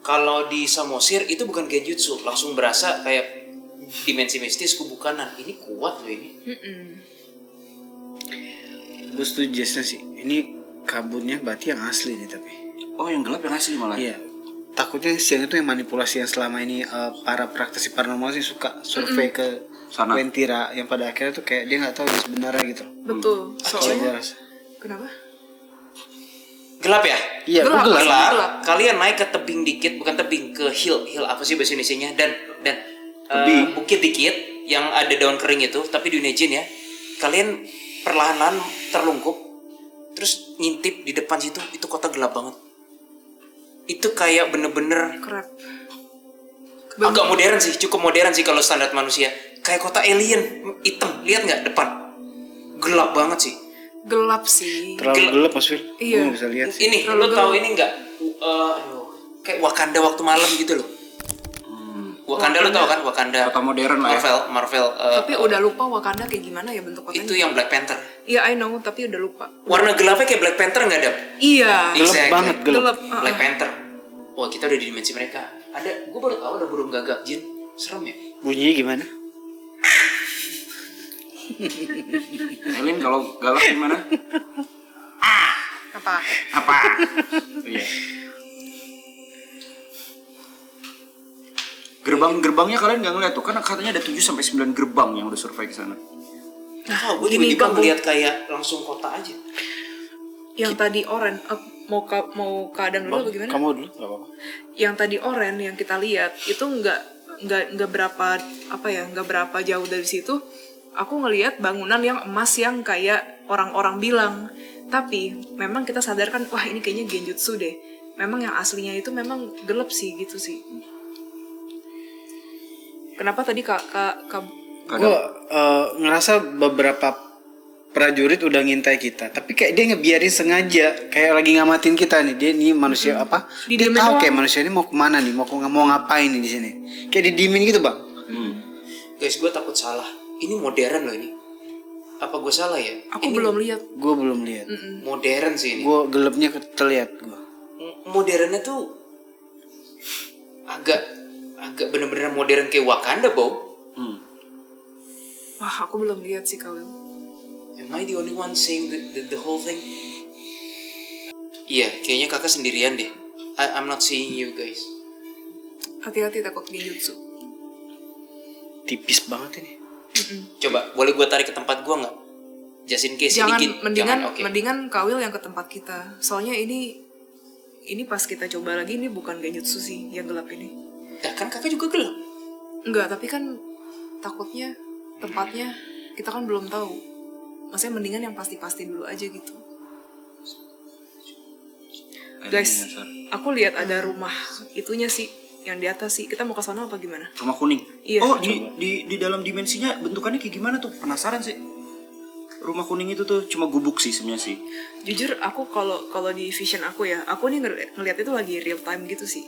Kalau di Samosir itu bukan genjutsu, langsung berasa kayak dimensi mistis kubukanan. Ini kuat loh ini. Gue setuju Jason sih. Ini kabutnya berarti yang asli nih tapi. Oh yang gelap yang asli malah. Iya. Takutnya siang itu yang manipulasi yang selama ini para praktisi paranormal sih suka survei ke Sana. Wentira yang pada akhirnya tuh kayak dia nggak tahu dia sebenarnya gitu. Betul. Gua Soalnya rasa. kenapa? Gelap ya? Iya, Gelap. gelap. Gelap. Gelap. Kalian naik ke tebing dikit, bukan tebing, ke hill apa sih bahasa Indonesianya? Dan bukit dikit yang ada daun kering itu, tapi di dunia jin ya. Kalian perlahan-lahan terlungkup, terus ngintip di depan situ, itu kota gelap banget. Itu kayak bener-bener Crap. agak modern sih, cukup modern sih kalau standar manusia. Kayak kota alien, hitam, lihat nggak depan? Gelap banget sih. Gelap sih. Terlalu gelap Mas Wil. Iya. Gue nggak bisa lihat sih. Ini, lo tahu ini nggak? Kayak Wakanda waktu malam gitu loh. Wakanda lo tau kan? Wakanda. Kota modern lah ya. Marvel. Tapi udah lupa Wakanda kayak gimana ya bentuk kotanya. Itu yang Black Panther. Iya I know tapi udah lupa. Warna gelapnya kayak Black Panther nggak ada? Iya. Gelap Exactly. banget, gelap. Gelap. Black Panther. Wah kita udah di dimensi mereka. Ada, gue baru tahu ada burung gagak jin. Serem ya? Bunyinya gimana? Aileen kalau galak gimana? Apa? Apa? Iya. Gerbang-gerbangnya kalian nggak ngeliat tuh, karena katanya ada 7 sampai 9 gerbang yang udah survei ke sana. Nah, gue Gini, tiba-tiba Bang. ngeliat kayak langsung kota aja. Yang tadi oren mau keadaan dulu apa gimana? Kamu dulu, nggak apa-apa. Yang tadi oren yang kita lihat itu nggak berapa jauh dari situ. Aku ngelihat bangunan yang emas yang kayak orang-orang bilang. Tapi memang kita sadarkan wah ini kayaknya genjutsu deh. Memang yang aslinya itu memang gelap sih gitu sih. Kenapa tadi kak Gue ngerasa beberapa prajurit udah ngintai kita, tapi kayak dia ngebiarin sengaja, kayak lagi ngamatin kita nih. Dia nih manusia apa? Dia Didiemin tahu doang. kayak manusia ini mau kemana nih, mau ngapain nih di sini. Kayak didiemin gitu bang. Guys, gue takut salah. Ini modern loh ini. Apa gue salah ya? aku Ini belum lihat. Gue belum lihat. modern sih ini. Gue gelapnya terlihat gue. Modernnya tuh agak bener-bener modern kayak Wakanda, Bob. Wah aku belum lihat sih kawin. Am I the only one saying the whole thing? Iya, kayaknya kakak sendirian deh. I'm not seeing you guys. Hati-hati takut genjutsu. Tipis banget ini. Coba, boleh gue tarik ke tempat gue nggak? Just in case Jangan, sedikit. mendingan Oke. mendingan kawil yang ke tempat kita. Soalnya ini ini pas kita coba lagi ini bukan genjutsu sih yang gelap ini. Ya kan kakak juga gelap. Enggak, tapi kan takutnya tempatnya kita kan belum tahu. Maksudnya mendingan yang pasti-pasti dulu aja gitu. Guys, aku lihat ada rumah itunya sih, yang di atas sih. Kita mau ke sana apa gimana? Rumah kuning. Iya, Oh, coba. di dalam dimensinya bentukannya kayak gimana tuh? Penasaran sih. Rumah kuning itu tuh cuma gubuk sih sebenarnya sih. Jujur aku kalau di vision aku ya, aku nih ngeliat itu lagi real time gitu sih.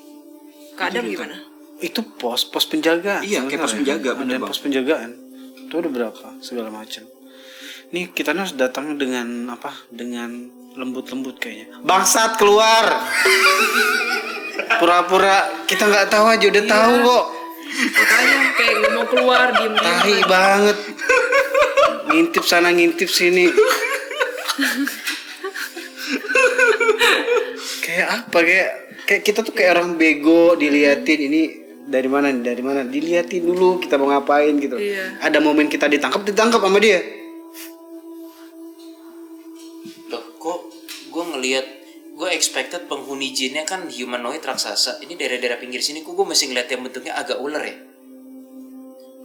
Keadaan Itu real gimana? Itu pos penjagaan. Iya, kayak pos penjaga, Ada bener, Bang. pos penjagaan. Itu ada berapa segala macam. Nih kita harus datang dengan apa? Dengan lembut-lembut kayaknya. Bangsat keluar. Pura-pura kita nggak tahu aja udah tahu kok. Makanya kayak nggak mau keluar, diem Tahi banget. Ngintip sana ngintip sini. Kayak apa kayak kita tuh kayak orang bego diliatin ini dari mana nih dari mana diliatin dulu kita mau ngapain gitu. Iya. Ada momen kita ditangkap sama dia. Loh, kok gue ngelihat, gue expected penghuni jinnya kan humanoid raksasa. Ini daerah-daerah pinggir sini kok gue masih ngeliat yang bentuknya agak ular ya.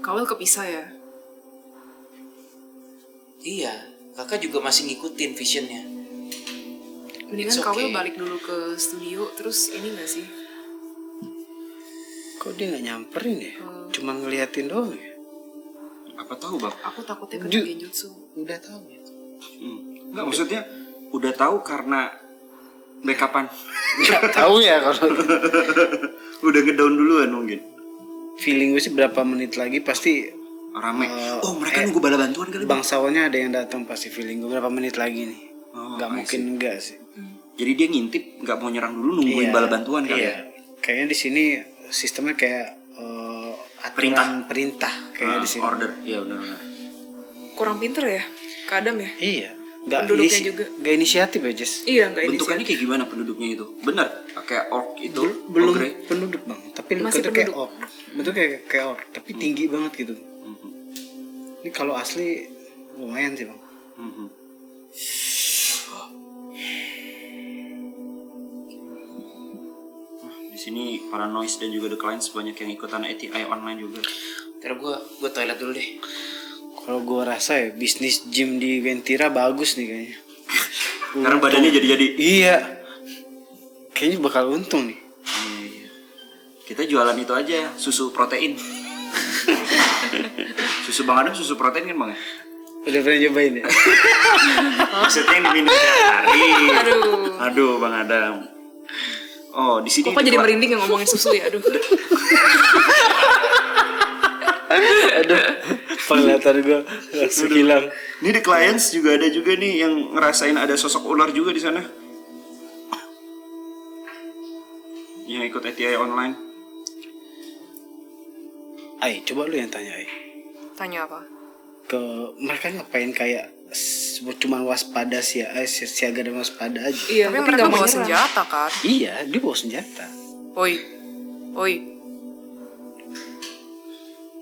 Kawel kepisah ya. Iya, kakak juga masih ngikutin visionnya. Mendingan It's Kawel okay. balik dulu ke studio, terus ini gak sih? Kok dia nggak nyamperin ya? Cuma ngeliatin doang ya? Apa tahu, Bang? Aku takutnya kena Ju- genjutsu. Udah tahu ya? Enggak, maksudnya udah tahu karena backupan. Nggak tahu ya kalau Udah ngedown duluan mungkin. feeling gue sih berapa menit lagi pasti Rame. Oh, mereka nunggu bala bantuan kali, Bang. bangsawannya ada yang datang pasti feeling gue berapa menit lagi nih. Oh, Nggak I mungkin see. enggak sih. Jadi dia ngintip, nggak mau nyerang dulu, nungguin bala bantuan kali iya. ya. Kayaknya di sini sistemnya kayak perintah kayak di sini. Order. Iya, benar-benar. Kurang pinter ya, ke Adam ya? Iya. Nggak Penduduknya juga. nggak inisiatif ya Jess. Iya, nggak ini Bentukannya kayak gimana penduduknya itu? Benar, kayak orc itu. Belum ogre. penduduk bang, tapi Masih bentuknya kayak penduduk. orc. Bentuknya kayak orc, tapi tinggi banget gitu. Ini kalau asli lumayan sih bang. Mhm. Di sini para noise dan juga the clients banyak yang ikutan ATI online juga. Ntar gue toilet dulu deh. Kalau gua rasa ya bisnis gym di Ventira bagus nih kayaknya. Karena badannya jadi-jadi. Iya. Kayaknya bakal untung nih. Iya. Kita jualan itu aja, susu protein. Susu Bang Adam susu protein kan Bang ya? Udah pernah nyobain ya? Maksudnya yang diminum tiap hari. Aduh Bang Adam. Oh di sini. Kok jadi merinding yang ngomongin susu ya? Aduh. Aduh, penglihatan gua langsung hilang. Ini the clients juga ada juga nih yang ngerasain ada sosok ular juga di sana. Yang ikut ATI online. Ai, coba lu yang tanya Ai. Tanya apa? Ke mereka ngapain kayak cuman waspada siaga dan waspada aja. Iya, Tapi mereka nggak bawa menyerang. senjata kan? Iya, dia bawa senjata. Oi, oi.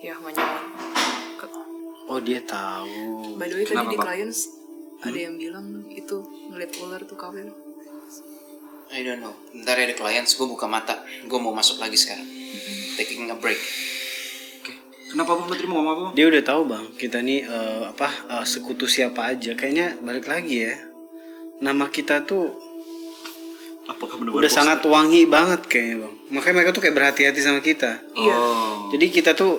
Ya nggak nyaman. Oh dia tahu. By the way, Kenapa, tadi di Bang? clients ada yang bilang itu ngeliat ular tuh Kawel. I don't know. Ntar ada clients, gue buka mata. Gue mau masuk lagi sekarang. Taking a break. Oke. Kenapa Bang Menteri mau ngomong apa Bang? Dia udah tahu bang, kita nih sekutu siapa aja. Kayaknya balik lagi ya. Nama kita tuh Apakah udah sangat wangi banget kayaknya bang. Makanya mereka tuh kayak berhati-hati sama kita. Iya. Oh. Jadi kita tuh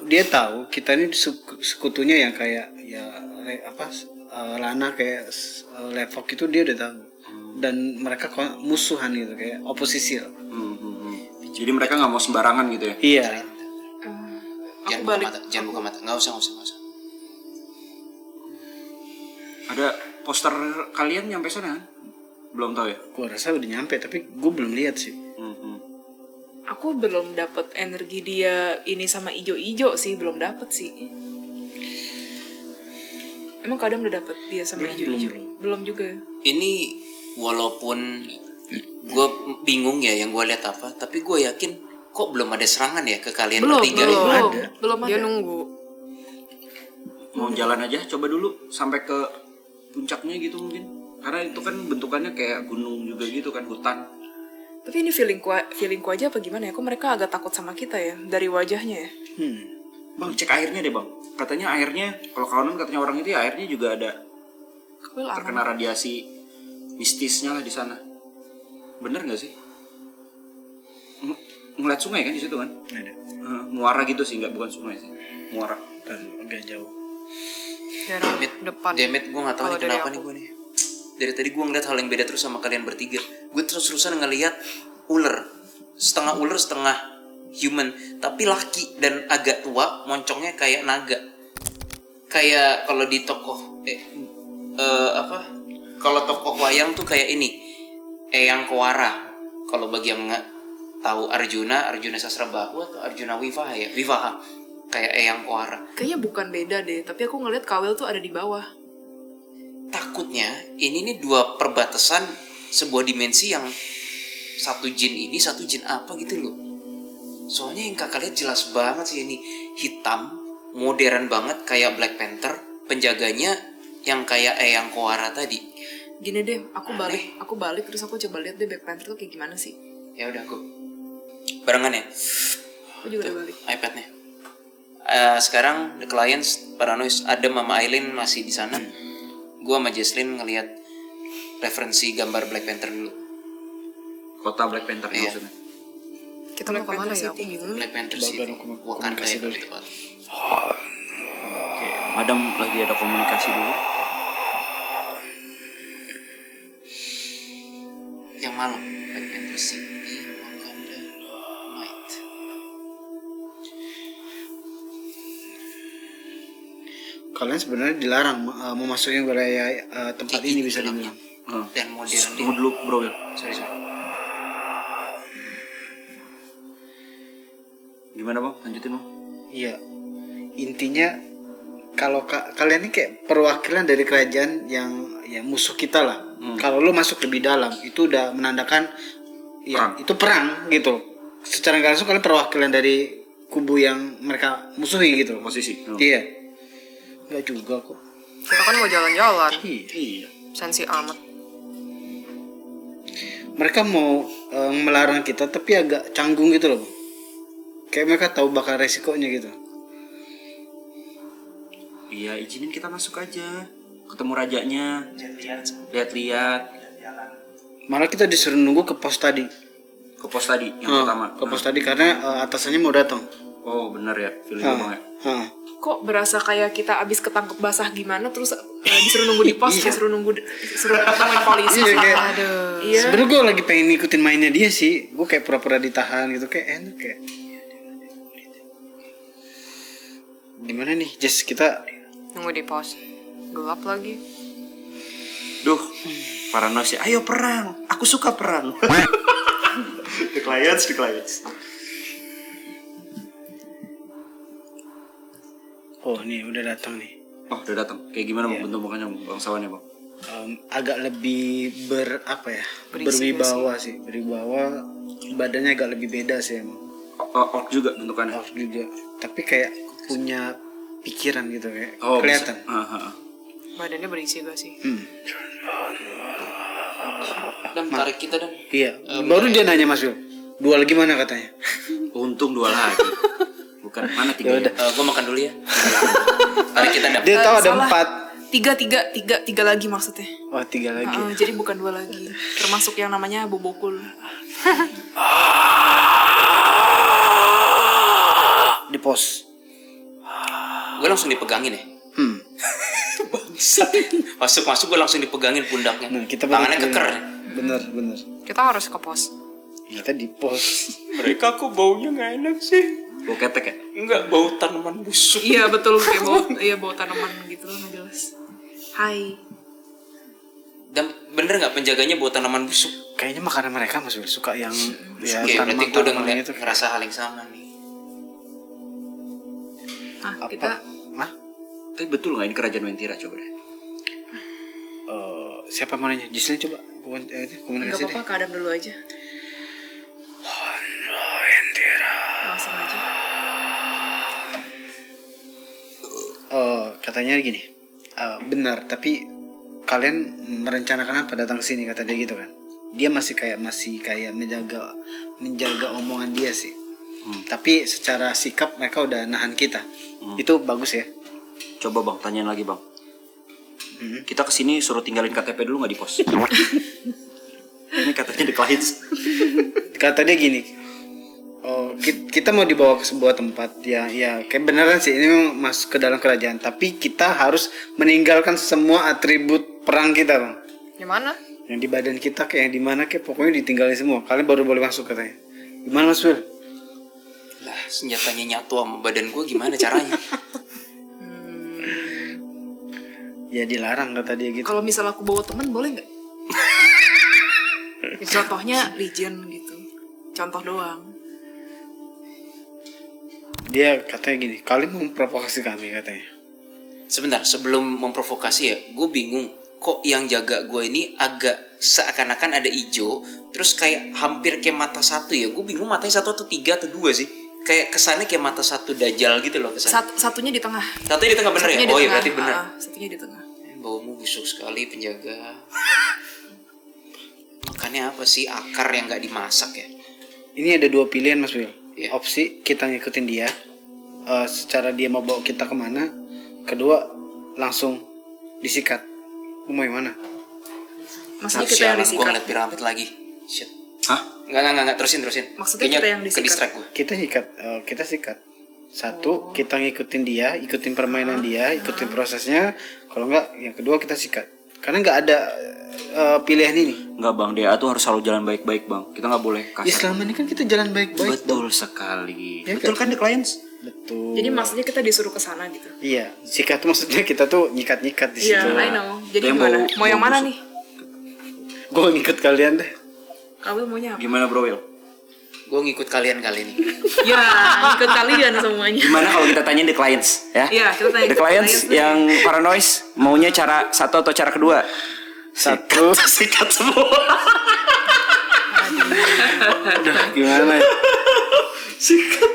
dia tahu kita ini sekutunya yang kayak ya Lana kayak Levok itu dia udah tahu. Dan mereka musuhan gitu kayak oposisi lah. Jadi mereka nggak mau sembarangan gitu ya? Iya. Jangan buka mata, jangan buka mata. Nggak usah. Ada poster kalian nyampe sana? Belum tahu ya? Gua rasa udah nyampe tapi gue belum lihat sih. Aku belum dapet energi dia ini sama ijo-ijo sih, belum dapet sih. Emang kadang udah dapet dia sama ijo-ijo? Belum juga. Ini walaupun gue bingung ya yang gue lihat apa, tapi gue yakin kok belum ada serangan ya ke kalian bertiga. Belum Dia ada. nunggu. Mau jalan aja coba dulu sampai ke puncaknya gitu mungkin. Karena itu kan bentukannya kayak gunung juga gitu kan, hutan. Tapi ini feelingku aja apa gimana ya? Kok mereka agak takut sama kita ya dari wajahnya ya? Bang, cek airnya deh bang. Katanya airnya, kalau kawan katanya orang itu ya airnya juga ada Kawil aman. terkena radiasi mistisnya lah di sana. Bener nggak sih? Ngeliat sungai kan di situ kan? Ada. Muara gitu sih, bukan sungai sih. Muara. Dan agak jauh. Daerah depan. Demet, gue gak tahu Kalau nih dari kenapa aku. nih gue nih. Dari tadi gue ngeliat hal yang beda terus sama kalian bertiga. Gue terus-terusan ngeliat ular. Setengah ular, setengah human. Tapi laki dan agak tua, moncongnya kayak naga. Kayak kalau di tokoh kalau tokoh wayang tuh kayak ini, Eyang Kowara. Kalau bagi yang nggak tahu Arjuna Sasrabahu atau Arjuna Wivaha, kayak Eyang Kowara. Kayaknya bukan beda deh, tapi aku ngeliat Kawil tuh ada di bawah. Takutnya ini nih dua perbatasan sebuah dimensi yang satu jin ini, satu jin apa gitu loh. Soalnya yang kakak lihat jelas banget sih ini hitam, modern banget kayak Black Panther, penjaganya yang kayak Eyang Kowara tadi. Gini deh, aku balik terus aku coba lihat deh Black Panther tuh kayak gimana sih. Ya udah aku barengan ya. Aku juga udah balik. iPad-nya. Sekarang The Clients, Paranoid, ada Mama Aileen masih di sana. Gua sama Jesslyn ngelihat referensi gambar Black Panther dulu. Kota Black Panther Iya. maksudnya. Kita mau kemana ya? Aku City. bingung. Black Panther Coba City. aku Wakanda komunikasi ya dulu kalau deh. tepat. Oke, Madam lagi ada komunikasi dulu. Yang malam Black Panther City, Wakanda Night. Kalian sebenarnya dilarang memasuki wilayah tempat Kayak ini gitu bisa dalamnya. dibilang. Dan modern Tunggu dulu bro. Sorry. Gimana bang? Lanjutin bang. Iya. Intinya kalau kalian ini kayak perwakilan dari kerajaan yang ya musuh kita lah. Kalau lo masuk lebih dalam itu udah menandakan ya Perang. itu perang gitu. Secara nggak langsung kalian perwakilan dari kubu yang mereka musuhi gitu. Posisi. Iya. Nggak juga kok. Kita kan mau jalan-jalan. Iya. Sensi amat. Mereka mau melarang kita tapi agak canggung gitu loh. Kayak mereka tahu bakal resikonya gitu. Iya, izinin kita masuk aja. Ketemu rajanya. Lihat-lihat. Malah kita disuruh nunggu ke pos tadi. Ke pos tadi yang pertama. Ke pos tadi karena atasannya mau datang. Oh benar ya, feeling gue bang ya. Hah. Kok berasa kayak kita abis ketangkep basah gimana terus disuruh nunggu di pos, disuruh ketemuin polisi. Iya, kayak, Iya. sebenernya gue lagi pengen ngikutin mainnya dia sih. Gue kayak pura-pura ditahan gitu, kayak enak kayak. Gimana nih, Jess, kita Nunggu di pos. Gelap lagi. Duh, paranoid sih. Ayo perang. Aku suka perang. The clients. oh nih udah datang nih. Oh udah datang. Kayak gimana bang bentuk mukanya bangsawannya bang? Agak lebih Berisi berwibawa sih. Berwibawa, badannya agak lebih beda sih emang. Orc juga bentukannya. Orc juga. Tapi kayak punya pikiran gitu kayak Oh kelihatan. bisa. Badannya berisi gak sih? Dan tarik kita dan. Iya. Baru dia nanya Mas Wil. Dua lagi mana katanya? Untung 2 lagi. Bukan mana 3 ya? Gue makan dulu ya. Tarik kita dan. Dia tahu ada Salah. 4. Tiga lagi maksudnya. Oh 3 lagi. Jadi bukan 2 lagi. Termasuk yang namanya bobokul. Di pos. Gue langsung dipegangin ya. Masuk gue langsung dipegangin pundaknya. Nah, kita tangannya balik keker. Bener. Kita harus ke pos. Kita di pos. Mereka kok baunya nggak enak sih? Bau ketek ya? Enggak, bau tanaman busuk. Iya betul kayak bau tanaman gitu loh, nggak jelas. Hai. Dan bener nggak penjaganya bau tanaman busuk? Kayaknya makanan mereka Mas Wil suka yang ya Oke, berarti gue udah tanaman gitu. ngerasa hal yang sama nih. Kita Hah? Tapi betul nggak ini kerajaan Wentira coba deh? Siapa mau nanya? Jislin coba nggak komunikasi deh. apa-apa, kadang dulu aja. Langsung aja. Katanya gini. Benar, tapi kalian merencanakan apa datang ke sini kata dia gitu kan? dia masih kayak menjaga omongan dia sih. Tapi secara sikap mereka udah nahan kita. Itu bagus ya. Coba bang, tanyain lagi bang. Kita kesini suruh tinggalin KTP dulu nggak di pos? Ini katanya the clients. Kata dia gini, kita mau dibawa ke sebuah tempat ya kayak beneran sih ini memang masuk ke dalam kerajaan, tapi kita harus meninggalkan semua atribut perang kita bang. Yang mana? Yang di badan kita kayak yang di mana kayak pokoknya ditinggalin semua. Kalian baru boleh masuk katanya. Gimana Mas Wil? Lah senjatanya nyatu sama badan gue gimana caranya? Ya dilarang kata dia gitu. Kalau misal aku bawa teman boleh nggak? Contohnya Legion gitu. Contoh doang. Dia katanya gini, kalian memprovokasi kami katanya. Sebentar, sebelum memprovokasi ya, gue bingung. Kok yang jaga gue ini agak seakan-akan ada ijo, terus kayak hampir kayak mata satu ya. Gue bingung matanya satu atau tiga atau dua sih. Kayak kesannya kayak mata satu dajjal gitu loh kesannya. Satunya di tengah. Satunya di tengah bener Satunya ya? di Oh iya tengah. berarti bener. Satunya di tengah. Baumu busuk sekali penjaga. Makannya apa sih akar yang nggak dimasak ya? Ini ada dua pilihan Mas Wil. Iya. Opsi kita ngikutin dia, secara dia mau bawa kita kemana. Kedua langsung disikat. Lu mau yang mana? Maksudnya kita yang Gue disikat. ngeliat piramid lagi. Shit. Hah? Enggak, terusin. Maksudnya Kayaknya kita yang disikat. ke distract gue. Kita sikat. Satu, kita ngikutin dia, ikutin permainan dia, ikutin prosesnya. Kalau enggak, yang kedua kita sikat. Karena enggak ada pilihan ini. Enggak bang, DA tuh harus selalu jalan baik-baik bang. Kita nggak boleh Ya kasar. selama ini kan kita jalan baik-baik. Betul sekali. Ya, Betul kan the clients? Betul. Jadi maksudnya kita disuruh ke sana gitu. Iya, sikat tuh maksudnya kita tuh nyikat-nyikat di Iya, situ. I know. Jadi Yang gimana? bau- Mau yang bau mana busuk. nih? Gue ngikut kalian deh. Kamu maunya apa? Gimana bro Will? Gue ngikut kalian kali ini. Ya, ikut kalian semuanya. Gimana kalau kita tanyain the clients ya? Iya, kita tanya The clients nih. yang paranoid maunya cara satu atau cara kedua? Satu. Sikat semua. Gimana? Sikat.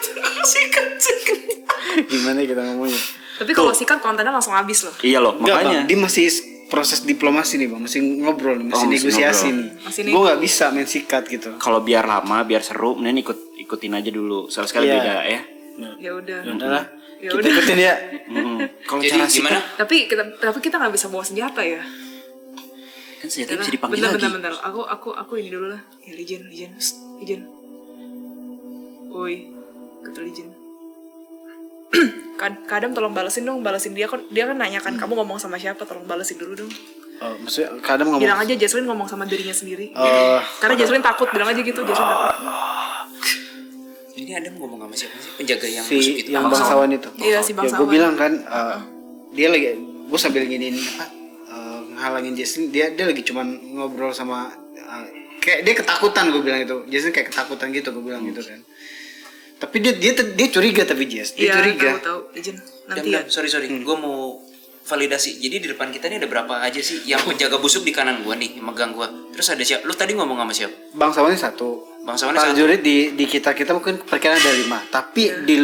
Gimana kita ngomongnya? Tapi kalau sikat kontennya langsung habis loh. Iya loh, Enggak makanya. bang, dia masih proses diplomasi nih bang, masih ngobrol, masih masih negosiasi ngobrol. nih. Masih Gue nego. nggak bisa main sikat gitu. Kalau biar lama, biar seru, mending ikutin aja dulu. Sekali Iya. beda ya. Ya udah. Udahlah, Ya kita udah. ikutin ya. Kalau Jadi cara gimana? Tapi kita nggak bisa bawa senjata ya. kan senjata bisa dipanggil bentar. lagi. Aku ini dulu lah. Ya Legion. Woi, kata Legion. Kadam tolong balesin dia kan nanyakan kamu ngomong sama siapa, tolong balesin dulu dong. Maksudnya kadang ngomong. Bilang aja Jesslyn ngomong sama dirinya sendiri. Oh. Karena Jesslyn takut, bilang aja gitu, Jesslyn takut. Ini Adam ngomong sama siapa sih? Penjaga yang Si busuk itu. yang bangsawan itu. Iya, si Ya bangsawan. gue bilang kan, dia lagi, gue sambil giniin ngehalangin Jason, dia lagi cuman ngobrol sama, kayak dia ketakutan gue bilang itu, Jason kayak ketakutan gitu gue bilang gitu kan. Tapi dia curiga tapi Jess, dia Iya, curiga. tahu Legion. Nanti ya. Sorry. Gue mau validasi. Jadi di depan kita ini ada berapa aja sih? Yang penjaga busuk di kanan gue nih, yang megang gue. Terus ada siapa? Lu tadi ngomong sama siapa? Bangsawannya satu. Bangsawannya satu. Prajurit di kita mungkin perkiraan ada 5. Tapi di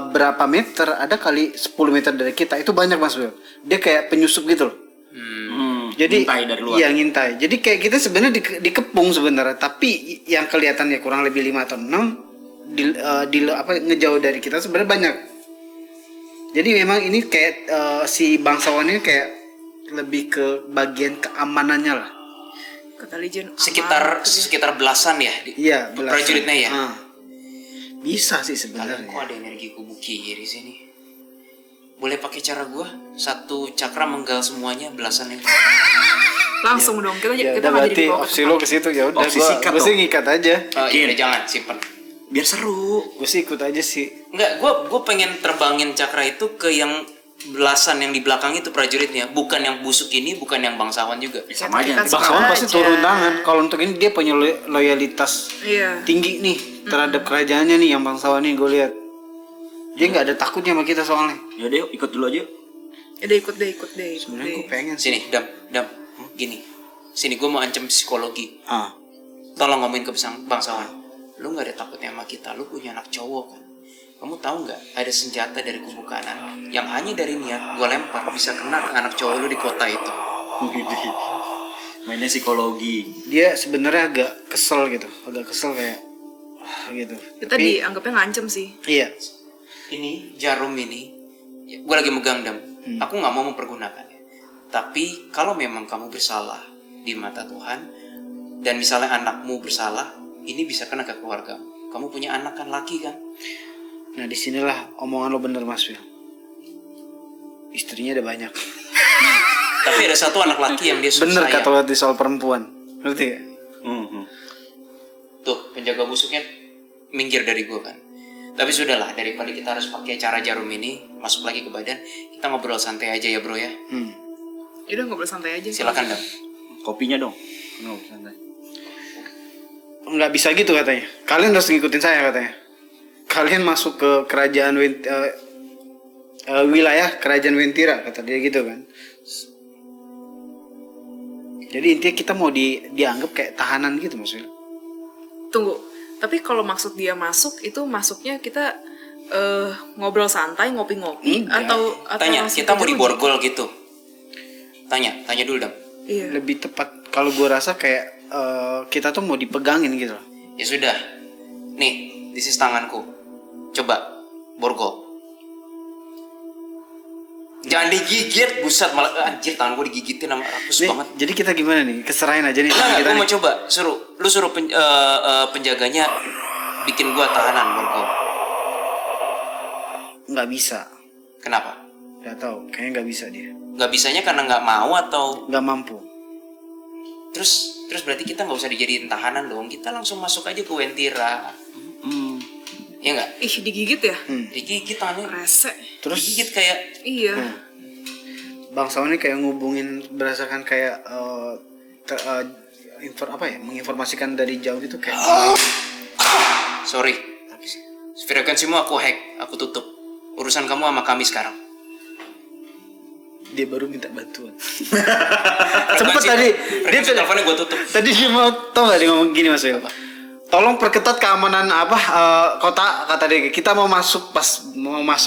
berapa meter ada kali 10 meter dari kita itu banyak Mas Will. Dia kayak penyusup gitu loh. Jadi ngintai dari luar. Iya ngintai. Jadi kayak kita sebenarnya dikepung sebenarnya, tapi yang kelihatannya kurang lebih 5 atau 6 ngejauh dari kita sebenarnya banyak. Jadi memang ini kayak si bangsawannya kayak lebih ke bagian keamanannya lah. Kata Legion. Sekitar belasan ya? Iya, belasan. Prajuritnya ya? Bisa sih Kalian sebenarnya. kok ada energi kubu kiri sini? Boleh pakai cara gue? Satu cakra menggal semuanya belasan ini. Langsung dong, kita Ya kita udah nggak berarti jadi dibawa ke opsi lo ke situ ya udah. Opsi sikat Gue sih dong. ngikat aja. Iya udah jangan simpen. Biar seru. Gue sih ikut aja sih. Enggak, gue pengen terbangin cakra itu ke yang belasan yang di belakang itu prajuritnya, bukan yang busuk ini, bukan yang bangsawan juga. Sama aja. Kita Bangsawan sama pasti aja. turun tangan. Kalau untuk ini dia punya loyalitas Iya. tinggi nih terhadap kerajaannya nih yang bangsawan nih gue lihat. Dia nggak ada takutnya sama kita soalnya. Ya deh, yuk, ikut dulu aja. Ya udah ikut deh. Sebenarnya gue pengen sih. Sini, Dam, gini. Sini gue mau ancam psikologi. Ah, Tolong ngomongin ke bangsawan. Lu nggak ada takutnya sama kita, lu punya anak cowok kan? Kamu tahu nggak ada senjata dari kubu kanan yang hanya dari niat gue lempar bisa kena ke anak cowok lu di kota itu. Mainnya psikologi. Dia sebenarnya agak kesel kayak gitu. Kita dianggapnya ngancem sih. Iya. Ini jarum ini, gue lagi megang Dam. Aku nggak mau mempergunakannya. Tapi kalau memang kamu bersalah di mata Tuhan, dan misalnya anakmu bersalah, ini bisa kena ke keluarga. Kamu punya anak kan, laki kan? Nah disinilah omongan lo bener Mas Wil. Istrinya ada banyak. Tapi ada satu anak laki yang dia Bener sayang. kata lo di soal perempuan. Ngerti gak? Tuh, penjaga busuknya minggir dari gue kan. Tapi sudahlah, daripada kita harus pakai cara jarum ini masuk lagi ke badan, kita ngobrol santai aja ya bro ya. Yaudah ngobrol santai aja. Silakan Dam. Kopinya dong. Santai. Nggak bisa gitu katanya. Kalian harus ngikutin saya katanya. Kalian masuk ke kerajaan wilayah kerajaan Wentira kata dia gitu kan. Jadi intinya kita mau dianggap kayak tahanan gitu maksudnya. Tunggu, tapi kalau maksud dia masuk itu masuknya kita ngobrol santai, ngopi-ngopi atau Tanya, langsung kita mau ke jeruji? diborgol gitu. Tanya dulu Dam. Iya. Lebih tepat kalau gue rasa kayak kita tuh mau dipegangin gitu loh. Ya sudah. Nih, this is tanganku. Coba borgol. Jangan digigit, buset malah anjir tangan gue digigitin sama rakus Nih, banget. jadi kita gimana nih? Keserahin aja nih. Enggak, kita gue nih. mau coba. Lu suruh penjaganya bikin gua tahanan borgol. Nggak bisa. Kenapa? Nggak tahu. Kayaknya nggak bisa dia. Nggak bisanya karena nggak mau atau Nggak mampu. terus berarti kita nggak usah dijadiin tahanan dong. Kita langsung masuk aja ke Wentira. Ya nggak? Ih, digigit ya? Digigit tangannya. Rese. Terus Digigit kayak Iya. bangsawan ini kayak ngubungin berdasarkan kayak menginformasikan dari jauh gitu kayak sorry. Frekuensimu aku hack, aku tutup. Urusan kamu sama kami sekarang. dia baru minta bantuan. Sempet tadi dia teleponnya gue tutup. tadi dia mau tau gak dia ngomong gini Mas Wil. Tolong perketat keamanan kota kata dia. Kita mau masuk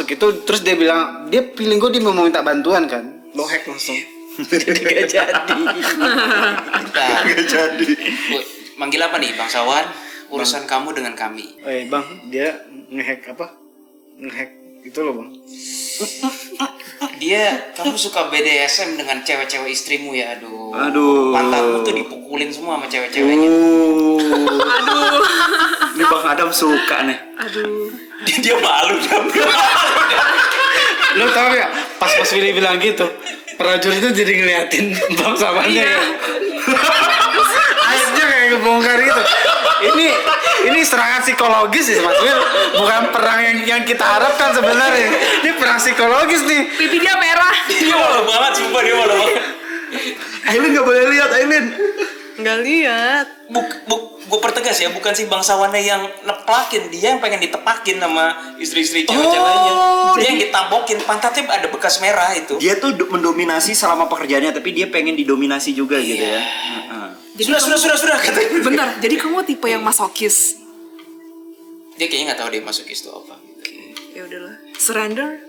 itu terus dia bilang dia feeling gue dia mau minta bantuan kan. Lo hack langsung. Jadi gak jadi. Nah, Gak jadi. manggil apa nih bangsawan? Urusan kamu dengan kami. Bang, dia ngehack itu loh bang. Kamu suka BDSM dengan cewek-cewek istrimu ya, aduh. Aduh. Pantatmu tuh dipukulin semua sama cewek-ceweknya. Aduh. Ini Bang Adam suka nih. Aduh. Dia malu Dam. Lo tau ya pas Willy bilang gitu prajurit itu jadi ngeliatin bangsawannya ya. Akhirnya kayak ngebongkar gitu. Ini serangan psikologis sih Mas Wil, bukan perang yang kita harapkan sebenarnya. Ini perang psikologis nih. Pipi dia merah. Dia malu banget, sumpah dia malu banget. Aileen gak boleh lihat, Aileen. Nggak lihat. Gue pertegas ya, bukan si bangsawannya yang neplakin, dia yang pengen ditepakin sama istri-istri cewek-ceweknya. Dia yang ditampokin, pantatnya ada bekas merah itu. Dia tuh mendominasi selama pekerjaannya, tapi dia pengen didominasi juga gitu ya. Jadi Sudah katanya. Bentar, jadi kamu tipe yang masokis. Dia kayaknya nggak tahu dia masukis itu apa. Ya udahlah. Surrender.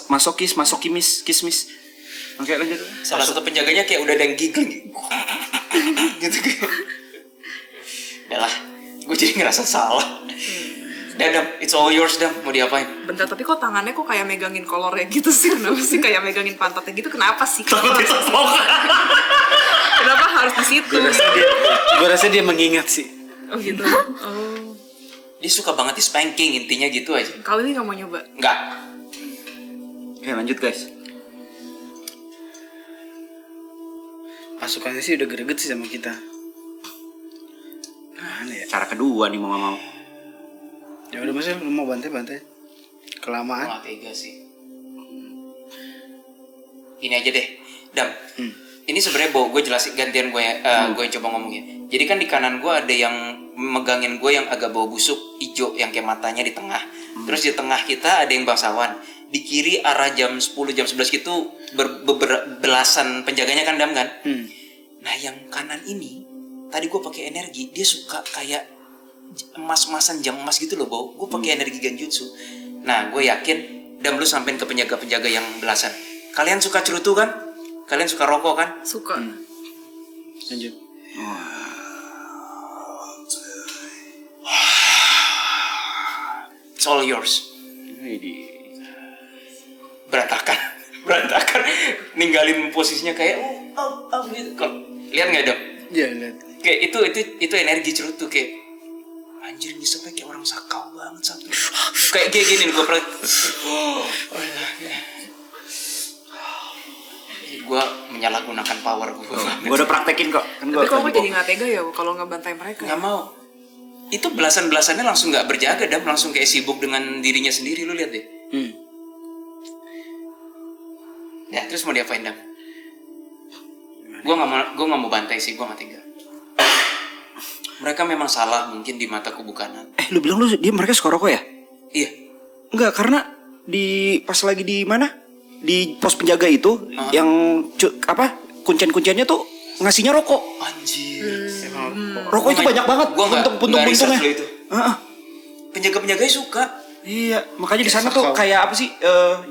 Masokimis, kismis. Oke lanjut. Salah satu penjaganya kayak udah ada yang giggle gitu kayak. Udah lah, gue jadi ngerasa salah. Dam, it's all yours Dam, mau diapain? Bentar, tapi kok tangannya kok kayak megangin kolornya gitu sih? Kenapa sih kayak megangin pantatnya gitu? Kenapa sih? Kenapa harus di situ? Gue rasa dia mengingat sih. Oh gitu. Oh. Dia suka banget di spanking, intinya gitu aja. Kali ini nggak mau nyoba. Enggak. Oke lanjut guys. Pasukannya sih udah greget sih sama kita. Aneh ya. Cara kedua nih mau. Ya udah Mas, lu mau bantai. Kelamaan. Nggak tega sih. Ini aja deh, Dam. Ini sebenarnya gue jelasin gantian gue yang coba ngomongin. Jadi kan di kanan gue ada yang megangin gue yang agak bau busuk, hijau yang kayak matanya di tengah. Terus di tengah kita ada yang bangsawan. Di kiri arah jam 10 jam 11 gitu belasan penjaganya kan Dam kan. Nah yang kanan ini tadi gue pakai energi, dia suka kayak emas-emasan jam emas gitu loh bau. Gue pakai energi genjutsu. Nah gue yakin Dam lu sampein ke penjaga-penjaga yang belasan. Kalian suka cerutu kan? Kalian suka rokok kan? Suka. Lanjut. It's all yours. Widih. Berantakan. Berantakan. Ninggalin posisinya kayak gitu. Lihat nggak dong? Iya, lihat. Kayak itu energi cerutu kayak anjir ini sampai kayak orang sakau banget satu. Kayak gini nih gue pernah. Gue menyalahgunakan power gue. Gue udah praktekin kok. Kan Tapi kok gua jadi nggak tega ya kalau ngebantai mereka? Nggak mau. Itu belasan-belasannya langsung nggak berjaga dan langsung kayak sibuk dengan dirinya sendiri, lu lihat deh. Ya terus mau diapain Dam? Gue nggak mau bantai sih, gue nggak tega. Mereka memang salah mungkin di mata kubu kanan. lu bilang mereka suka rokok ya? Iya. Enggak, karena pas lagi di mana? Di pos penjaga itu yang kuncian-kunciannya tuh ngasihnya rokok. Anjir. Rokok itu banyak banget. Gue nggak puntung-puntungnya. research lo itu. Heeh. Penjaga-penjaganya suka. Iya, makanya di sana tuh kayak apa sih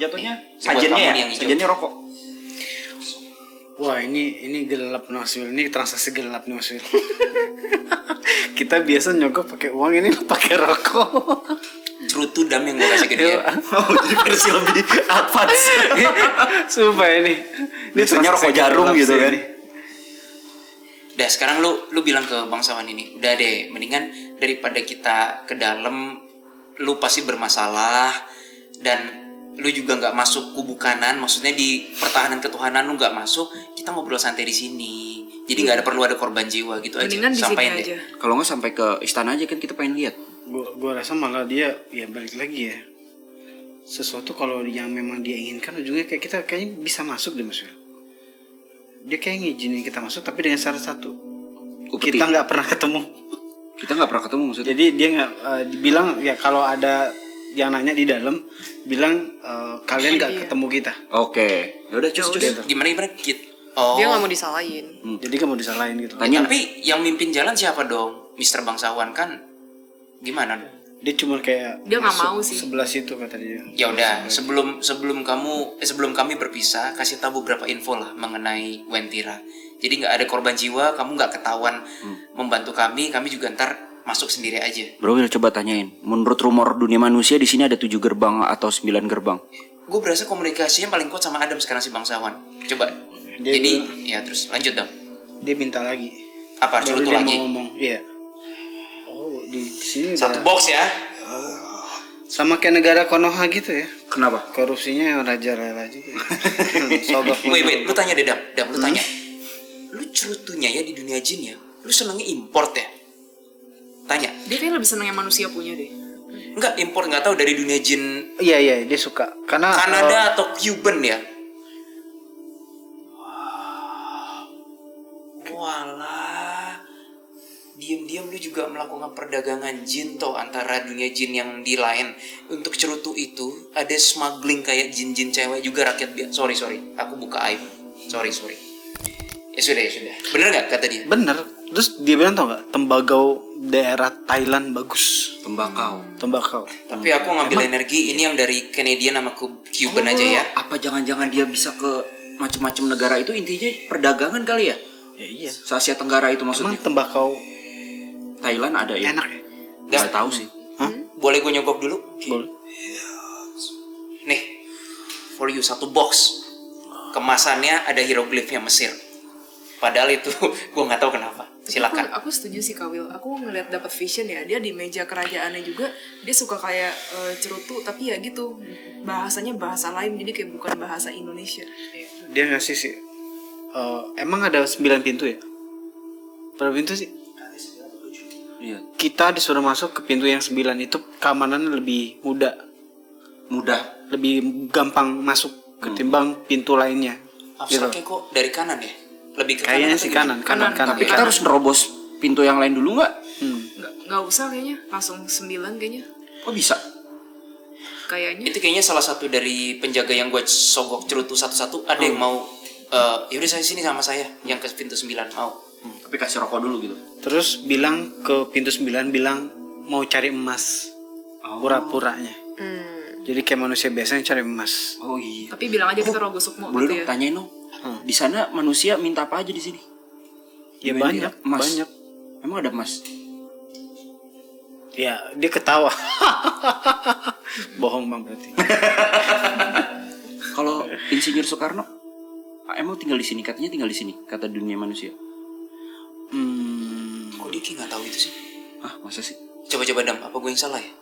jatuhnya? Sajennya kamu ya, nih yang hijau. sajennya rokok. Wah, ini gelap nih Mas Wil. Ini transaksi gelap nih Mas Wil. Kita biasa nyogok pakai uang, ini pakai rokok. Cerutu Dam yang gue kasih ke dia. Oh, jadi versi lebih advance. Sumpah ini. Biasanya rokok jarum gitu kan. Udah sekarang lu bilang ke bangsawan ini, udah deh, mendingan daripada kita ke dalam, lu pasti bermasalah dan lu juga nggak masuk kubu kanan, maksudnya di pertahanan ketuhanan lu nggak masuk, kita ngobrol santai di sini. Jadi nggak perlu ada korban jiwa gitu aja. Mendingan di sini Sampaiin aja. deh. Kalau nggak sampai ke istana aja kan kita pengen lihat. Gua rasa malah dia ya balik lagi ya. Sesuatu kalau yang memang dia inginkan ujungnya kayak kita kayaknya bisa masuk deh Mas Wil. Dia kayak ngizinin kita masuk tapi dengan syarat satu. Upeti. Kita nggak pernah ketemu. Kita nggak pernah ketemu maksudnya. Jadi dia nggak dibilang ya kalau ada yang nanya di dalam bilang kalian nggak ketemu kita. Oke. Ya udah cus. Gimana Kit? Oh. Dia nggak mau disalahin. Jadi kamu disalahin gitu. Ya, tapi yang mimpin jalan siapa dong? Mister Bangsawan kan? Gimana dong? Dia cuma kayak Dia nggak masuk mau sih. sebelah situ kata dia. Ya udah, sebelum kami berpisah, kasih tahu beberapa info lah mengenai Wentira. Jadi nggak ada korban jiwa, kamu nggak ketahuan membantu kami juga ntar masuk sendiri aja. Bro Will coba tanyain. Menurut rumor dunia manusia di sini ada 7 gerbang atau 9 gerbang. Gue berasa komunikasinya paling kuat sama Adam sekarang si Bangsawan. Coba. Jadi ya terus lanjut dong. Dia minta lagi. Apa Baru cerutu dia lagi? mau ngomong. Iya. Oh di sini Satu udah box ya. sama kayak negara Konoha gitu ya. Kenapa? Korupsinya yang raja rela juga. Sogok. Wait, lu tanya deh Dam, lu tanya. Lu cerutunya ya di dunia jin ya, lu senengnya import ya? Tanya. Dia kayak lebih seneng yang manusia punya deh. Enggak, import nggak tahu dari dunia jin Iya dia suka karena Kanada atau Cuban ya. Walah, diam-diam lu juga melakukan perdagangan jin toh antara dunia jin yang di lain. Untuk cerutu itu ada smuggling kayak jin-jin cewek juga rakyat biasa. Sorry, aku buka aib. Sorry. Ya sudah. Bener nggak kata dia? bener. Terus dia bilang tau nggak tembakau daerah Thailand bagus. Tembakau. Tapi aku ngambil energi ini yang dari Canadian sama Cuban aja ya. Apa jangan-jangan dia bisa ke macam-macam negara itu intinya perdagangan kali ya? Ya iya. Se-Asia Tenggara itu Emang maksudnya. tembakau Thailand ada ya? enak ya? Nggak tahu sih. Boleh gue nyogok dulu? Boleh. Nih, for you satu box. Kemasannya ada hieroglifnya Mesir. Padahal itu gue nggak tahu kenapa. Silakan. Aku setuju sih Kawil. Aku ngeliat dapat vision ya. Dia di meja kerajaannya juga dia suka kayak cerutu tapi ya gitu bahasanya bahasa lain jadi kayak bukan bahasa Indonesia. Dia ngasih sih. Emang ada 9 pintu ya? Berapa pintu sih? Iya. Kita disuruh masuk ke pintu yang 9 itu keamanannya lebih mudah, lebih gampang masuk ketimbang pintu lainnya. Abstraknya kok dari kanan ya? Lebih ke Kayaknya kanan sih atau kanan. Tapi kita harus nerobos pintu yang lain dulu nggak? Nggak usah kayaknya langsung 9 kayaknya. Oh bisa? Kayaknya. Itu kayaknya salah satu dari penjaga yang gue sogok cerutu satu-satu. Ada yang mau yaudah saya sini sama saya yang ke pintu 9 mau. Tapi kasih rokok dulu gitu. Terus bilang ke pintu 9 bilang mau cari emas. Pura-puranya. Jadi kayak manusia biasanya cari emas. Oh iya. Tapi bilang aja kita rogo sukmo Boleh gitu dong ya. tanyain dong. Di sana manusia minta apa aja di sini? Ya Di banyak, Wentira, emas. banyak. Emang ada emas? Ya dia ketawa. Bohong bang berarti. Kalau Insinyur Soekarno emang tinggal di sini, katanya tinggal di sini kata dunia manusia. Kok dia kayak nggak tahu itu sih? Ah, masa sih? Coba-coba Dam, apa gue yang salah ya?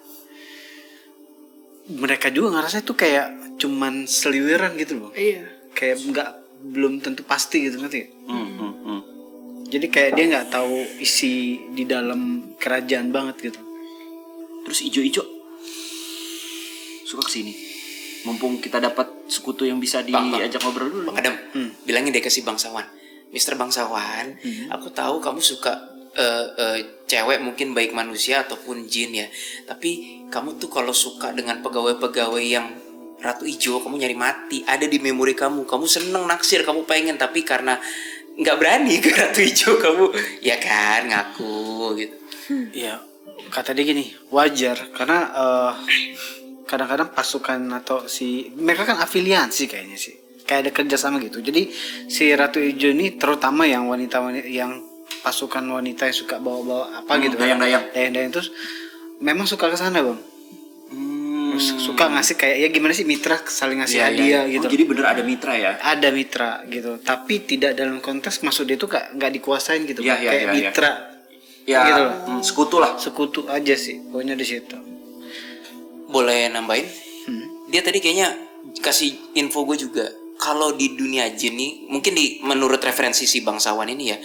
Mereka juga ngerasa itu kayak cuman seliweran gitu loh. Iya. Kayak nggak, belum tentu pasti gitu ngerti. Jadi kayak dia nggak tahu isi di dalam kerajaan banget gitu. Terus ijo-ijo suka kesini. Mumpung kita dapat sekutu yang bisa Bang. diajak ngobrol dulu. Bang Adam, bilangin deh ke si bangsawan. Mister Bangsawan, aku tahu kamu suka cewek, mungkin baik manusia ataupun jin ya. Tapi kamu tuh kalau suka dengan pegawai-pegawai yang Ratu Ijo, kamu nyari mati. Ada di memori kamu. Kamu seneng naksir, kamu pengen. Tapi karena nggak berani ke Ratu Ijo, kamu ya kan ngaku gitu. Ya kata dia gini, wajar karena kadang-kadang pasukan atau si mereka kan afiliasi kayaknya sih, kayak ada kerjasama gitu. Jadi si Ratu Ijo ini terutama yang wanita-wanita, yang pasukan wanita yang suka bawa-bawa apa gitu, dayang-dayang terus memang suka ke sana bang. Suka ngasih kayak ya gimana sih, mitra saling ngasih hadiah gitu. Oh, jadi bener ada mitra ya? Ada mitra gitu, tapi tidak dalam konteks maksud dia itu nggak dikuasain gitu, Iya, Bang. Kayak iya. mitra Ya, gitu loh. sekutu lah. Sekutu aja sih pokoknya di situ. Boleh nambahin? Dia tadi kayaknya kasih info gue juga. Kalau di dunia jin nih, mungkin menurut referensi si bangsawan ini ya,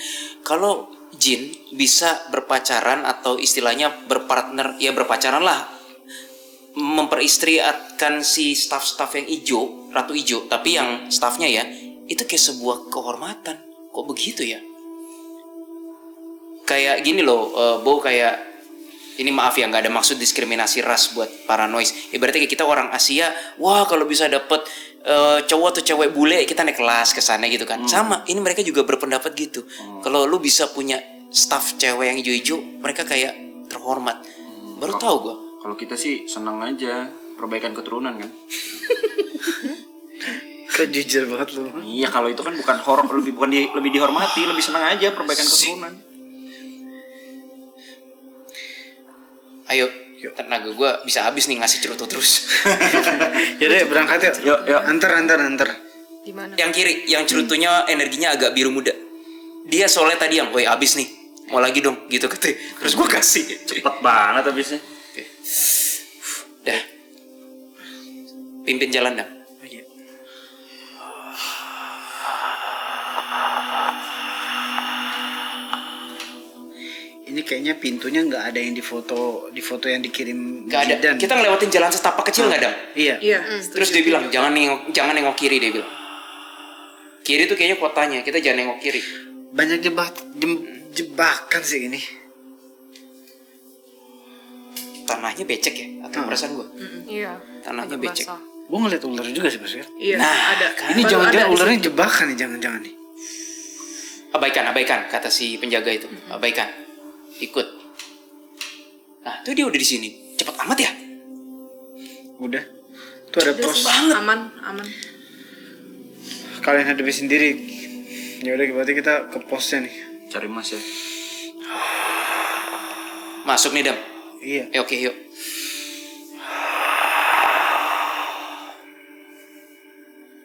kalau jin bisa berpacaran atau istilahnya berpartner, ya berpacaran lah, memperistriatkan si staff-staff yang ijo, Ratu Ijo, tapi yang staffnya ya, itu kayak sebuah kehormatan. Kok begitu ya? Kayak gini loh, kayak ini maaf ya, nggak ada maksud diskriminasi ras buat para noise. Ibaratnya kayak kita orang Asia, wah kalau bisa dapet cowok atau cewek bule, kita naik kelas ke sana gitu kan. Sama, ini mereka juga berpendapat gitu. Kalau lu bisa punya staff cewek yang ijo-ijo, mereka kayak terhormat. Baru tahu gua. Kalau kita sih senang aja perbaikan keturunan kan. Kok jujur banget lu. Iya, kalau itu kan bukan lebih dihormati, lebih senang aja perbaikan keturunan. Ayo, tenaga gua bisa habis nih ngasih cerutu terus. Yaudah berangkat yuk. Yuk. Antar. Di mana? Yang kiri, yang cerutunya energinya agak biru muda. Dia soalnya tadi yang, woi habis nih, mau lagi dong, gitu katanya. Terus gua kasih. Cepet banget habisnya. Oke. Dah. Pimpin jalan dah. Ini kayaknya pintunya nggak ada yang di foto yang dikirim Gak ada. Jidan. Kita ngelewatin jalan setapak kecil nggak ada. Iya. Iya. Terus dia bilang jangan nengok kiri, dia bilang. Kiri tuh kayaknya kotanya. Kita jangan nengok kiri. Banyak jebakan sih ini. Tanahnya becek ya? Atau perasaan gua? Iya. Tanahnya agak becek. basah. Gue ngeliat ular juga sih Mas Fir. Iya, Nah, ada. Ini Baru jangan-jangan ada di ularnya sini. jebakan nih, jangan-jangan nih. Abaikan kata si penjaga itu. Abaikan. Ikut. Nah, tuh dia udah di sini. Cepat amat ya? Udah. Tuh ada Udah pos. sih, aman. Kalian hadapi sendiri. Ya udah berarti kita ke posnya nih. Cari emas ya. Masuk nih, Dam. Iya. Oke, yuk.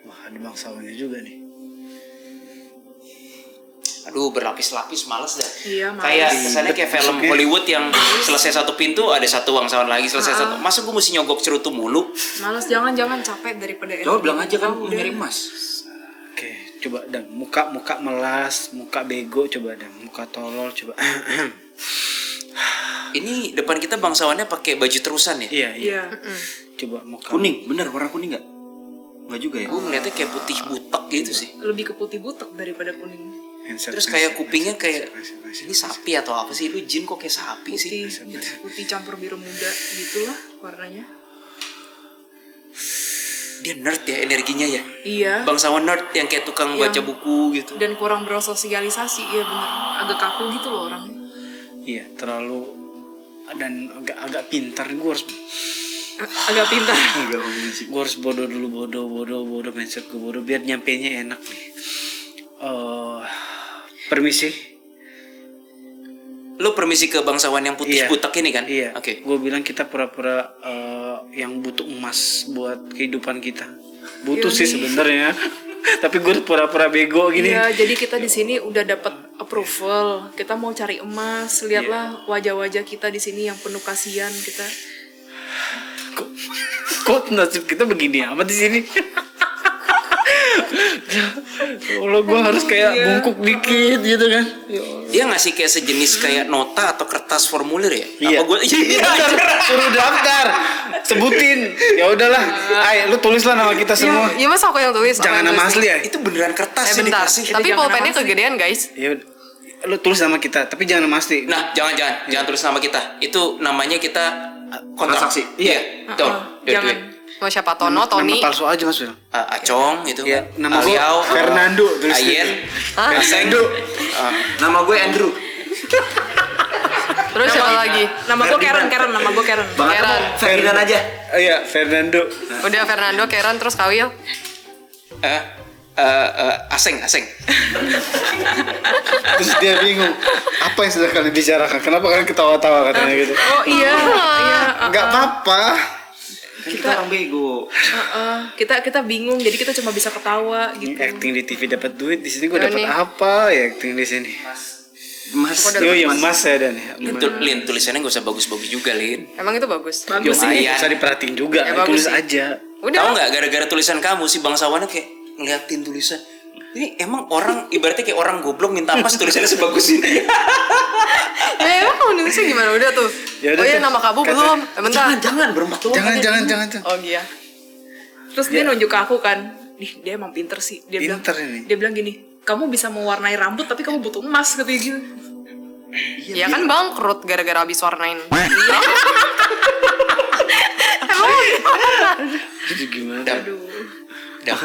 Wah, ada bangsawannya juga nih. Aduh, berlapis-lapis males dah. Iya, males. Kayak kesannya kayak film Maksudnya- Hollywood yang selesai satu pintu ada satu bangsawan lagi, selesai satu. Masa gue mesti nyogok cerutu mulu? Males, jangan capek daripada Coba bilang aja kan Udah. mau nyari emas. Oke, coba dan muka melas, muka bego coba dan muka tolol coba. Ini depan kita bangsawannya pakai baju terusan ya? Iya. Iya. Coba muka. Kuning, bener warna kuning nggak? Nggak juga ya? Gue ngeliatnya kayak putih butek gitu sih. Lebih ke putih butek daripada kuning. Handset, Terus kayak kupingnya kayak ini sapi atau apa sih? Lu jin kok kayak sapi sih? Putih campur biru muda gitulah warnanya. Dia nerd ya energinya ya. Iya. Bangsawan nerd yang kayak tukang baca Yang- buku gitu. Dan kurang bersosialisasi, iya bener. Agak kaku gitu loh orangnya. Iya, terlalu dan agak pintar. Gue Agak pintar. harus bodoh dulu, bodoh mindset gue bodoh biar nyampenya enak nih. Permisi. Lu permisi ke bangsawan yang putih Iya. butek ini kan? Iya. Oke. Gue bilang kita pura-pura yang butuh emas buat kehidupan kita. Butuh sih sebenarnya. Tapi gue pura-pura bego gini. Iya, jadi kita di sini udah dapat approval. Kita mau cari emas, lihatlah wajah-wajah kita di sini yang penuh kasihan kita. Kok nasib kita begini amat di sini? Kalau gue harus kayak bungkuk dikit gitu kan. Dia ngasih kayak sejenis kayak nota atau kertas formulir ya? Iya. Apa gue? Iya. Suruh daftar, sebutin. Ya udahlah, ay, lu tulislah nama kita semua. Ya masa aku yang tulis? Aku Jangan yang nama tulis. asli ya. Itu beneran kertas sih Bentar, dikasih. tapi Jangan pulpennya nama asli. kegedean guys. Ya udah. Lu tulis nama kita, tapi jangan nama asli. Nah, jangan tulis nama kita. Itu namanya kita kontrak. Transaksi. Iya. Tuh. Jangan. Mau siapa? Tono, Tony. Nama palsu aja Mas Wil. Acong gitu. Iya, nama gua Aliau, Fernando, tulis Ayen, Hah? Fernando. Nama gue Andrew. Terus siapa lagi? Nama gue Karen, nama gue Karen. Bang Atta Karen. mau Ferdinand aja. Iya, Fernando. Udah Fernando, Karen, terus Kawil. Aseng. Terus dia bingung, apa yang sudah kalian bicarakan? Kenapa kalian ketawa-tawa katanya gitu? Oh iya, iya. Enggak apa-apa. Kan kita orang bego. Kita bingung, jadi kita cuma bisa ketawa gitu. Acting di TV dapat duit, di sini gue Ya, dapat nih. apa ya acting di sini? Mas. Yo yang emas ya dan ya. Lin, tulisannya gak usah bagus-bagus juga, Lin. Emang itu bagus. Yo, Bagus sih. Lumayan. usah diperhatiin juga, Ya, bagus tulis sih. aja. Udah. Tahu nggak gara-gara tulisan kamu si bangsawannya kayak ngeliatin tulisan. Ini emang orang ibaratnya kayak orang goblok minta emas tulisannya sebagus ini. Ya emang kamu nulisnya gimana? Udah tuh. Ya udah Oh iya tuh. nama kamu Kata- belum? Bentar. Jangan berempat doang. Jangan. Oh iya. Terus dia nunjuk ke aku kan, dia emang pinter sih. Pinter ini. Dia bilang gini, kamu bisa mewarnai rambut tapi kamu butuh emas katanya gitu. Ya kan bangkrut gara-gara habis warnain. Jadi gimana? Dam,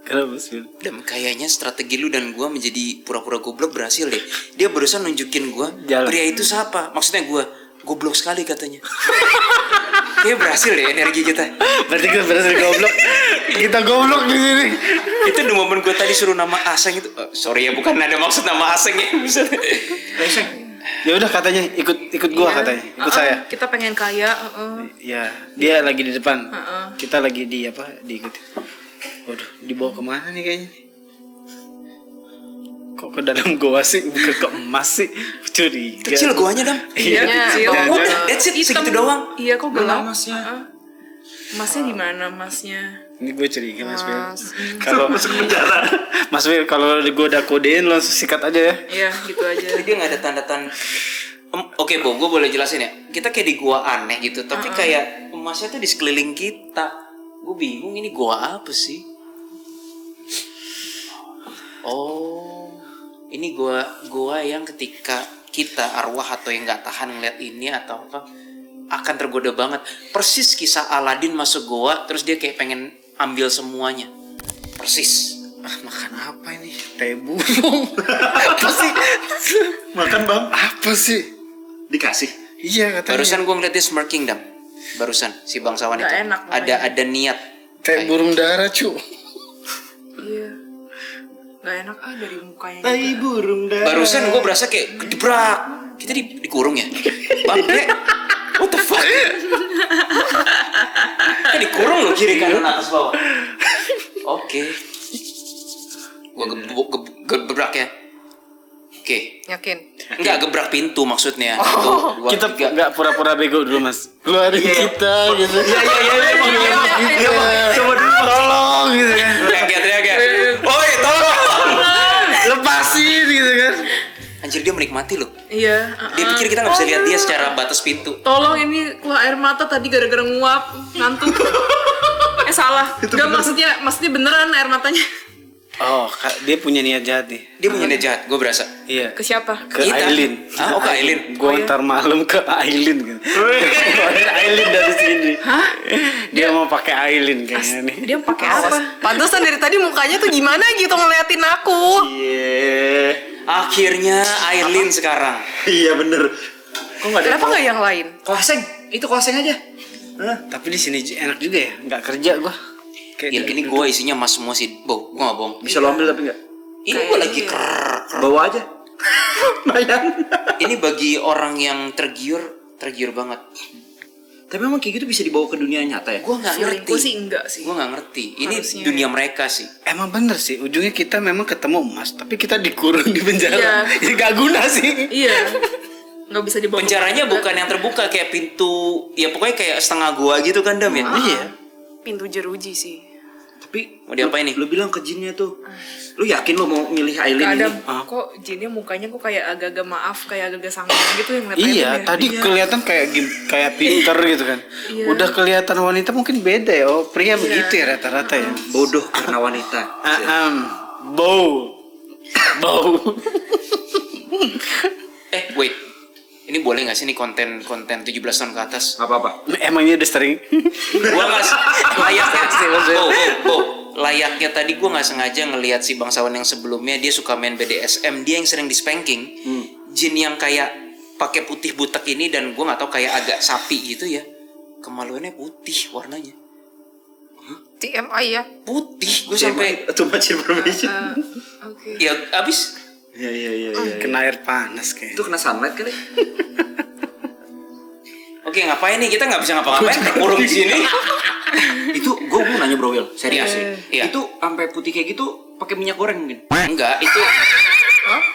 Kenapa sih? Dam, kayaknya strategi lu dan gua menjadi pura-pura goblok berhasil deh. Dia barusan nunjukin gua, Jalan. pria itu siapa? Maksudnya gua goblok sekali katanya. Kayaknya berhasil deh energi kita. Berarti kita berhasil goblok. Kita goblok di sini. Itu di momen gua tadi suruh nama Aseng itu. Sorry ya, bukan ada maksud nama Aseng ya. Ya udah katanya ikut gua katanya. Ikut saya. Kita pengen kaya. Ya, dia lagi di depan. Kita lagi di apa? Diikuti. Waduh, dibawa kemana nih kayaknya? Kok ke dalam goa sih, bukan ke emas sih? Curiga. Kecil guanya, Dam. Iya, kecil. jangan. Udah, that's it, segitu doang. Iya, kok gelap. Emasnya. Emasnya di mana emasnya? Ini gue curiga Mas Wil. Mas. Kalau masuk penjara. Mas Wil, kalau gue udah kodein langsung sikat aja ya. Iya, gitu aja. Jadi dia nggak ada tanda-tanda. Oke, Bo, gue boleh jelasin ya. Kita kayak di gua aneh gitu, tapi kayak emasnya tuh di sekeliling kita. Gue bingung ini gua apa sih? Oh, ini gua yang ketika kita arwah atau yang nggak tahan ngeliat ini atau apa akan tergoda banget. Persis kisah Aladin masuk goa, terus dia kayak pengen ambil semuanya. Persis. Makan apa ini? Teh burung. Apa sih? Makan bang. Apa sih? Dikasih. Iya katanya. Barusan gue ngeliat dia smirking, Dam. Barusan si bangsawan Nggak itu enak ada niat. Teh burung dara cu. Iya. Gak enak dari mukanya. Tai burung dah. Barusan gue berasa kayak gedebrak. Kita dikurung ya? Bangke. What the fuck? Kayak dikurung loh kiri kanan atas bawah. Oke. Gue gebrak ya. Oke. Yakin? Enggak gebrak pintu maksudnya. Satu, dua, Kita tiga. nggak pura-pura bego dulu Mas. Keluarin kita gitu. Iya. Coba dulu. Tolong gitu kan. Teriak. Oi, tolong. Lepasin gitu kan. Anjir, dia menikmati loh. Iya. Dia pikir kita nggak bisa lihat dia secara batas pintu. Tolong, ini keluar air mata tadi gara-gara nguap, ngantuk. Salah. Enggak, maksudnya beneran air matanya. Oh, dia punya niat jahat nih. Dia punya niat jahat, gue berasa. Iya. Ke siapa? Ke Kita. Aileen. Oh, ke Aileen. Gue ntar malam ke Aileen gitu. Keluarin Aileen dari sini. Hah? Dia mau pakai Aileen kayaknya nih. Dia pakai apa? Pantesan dari tadi mukanya tuh gimana gitu ngeliatin aku. Iya. Akhirnya Aileen sekarang. Iya bener. Kok nggak ada? Kenapa nggak yang lain? Koseng. Itu koseng aja. Tapi di sini enak juga ya, nggak kerja gua. Gila, ini gue isinya emas semua sih. Bo, gue gak bohong. Bisa lo ambil tapi nggak? Ini gue lagi ker. Bawa aja. Ini bagi orang yang tergiur banget. Tapi memang kayak gitu bisa dibawa ke dunia nyata ya? Gue nggak Feelingku ngerti. sih enggak sih. Gue nggak ngerti. Ini Harusnya. dunia mereka sih. Emang bener sih, ujungnya kita memang ketemu emas, tapi kita dikurung di penjara. Iya. Ya gak guna sih. Iya. Nggak bisa dibawa. Penjaranya kemana. bukan yang terbuka kayak pintu, ya pokoknya kayak setengah gua gitu kan Dam ya. Iya. Pintu jeruji sih. Tapi Mau diapain nih? lu bilang ke jinnya tuh, lu yakin lu mau milih Aileen Kadang ini? kok jinnya mukanya kok kayak agak-agak maaf, kayak agak-agak sangar gitu yang ngeliat Iya, Aileen ya. tadi kelihatan kayak pinter gitu kan. Iya. Udah kelihatan wanita mungkin beda ya. Oh, pria begitu ya rata-rata ya. Bodoh karena wanita. Bau. Wait. Ini boleh nggak sih nih konten 17 tahun ke atas? Apa-apa? Emangnya udah sering? Gua nggak layaknya layaknya tadi gua nggak sengaja ngelihat si bangsawan yang sebelumnya dia suka main BDSM, dia yang sering dispanking. Jin yang kayak pakai putih butek ini dan gua nggak tahu kayak agak sapi gitu ya. Kemaluannya putih warnanya. TMI ya. Putih, gue sampai Too much information. Oke. ya abis Iya. Kena air panas kayak. Itu kena sunlight kali. Oke, ngapain nih? Kita nggak bisa ngapa-ngapain, kurung di sini. Itu gue mau nanya Bro Will, serius. Iya. Itu sampai putih kayak gitu pakai minyak goreng mungkin? Enggak, itu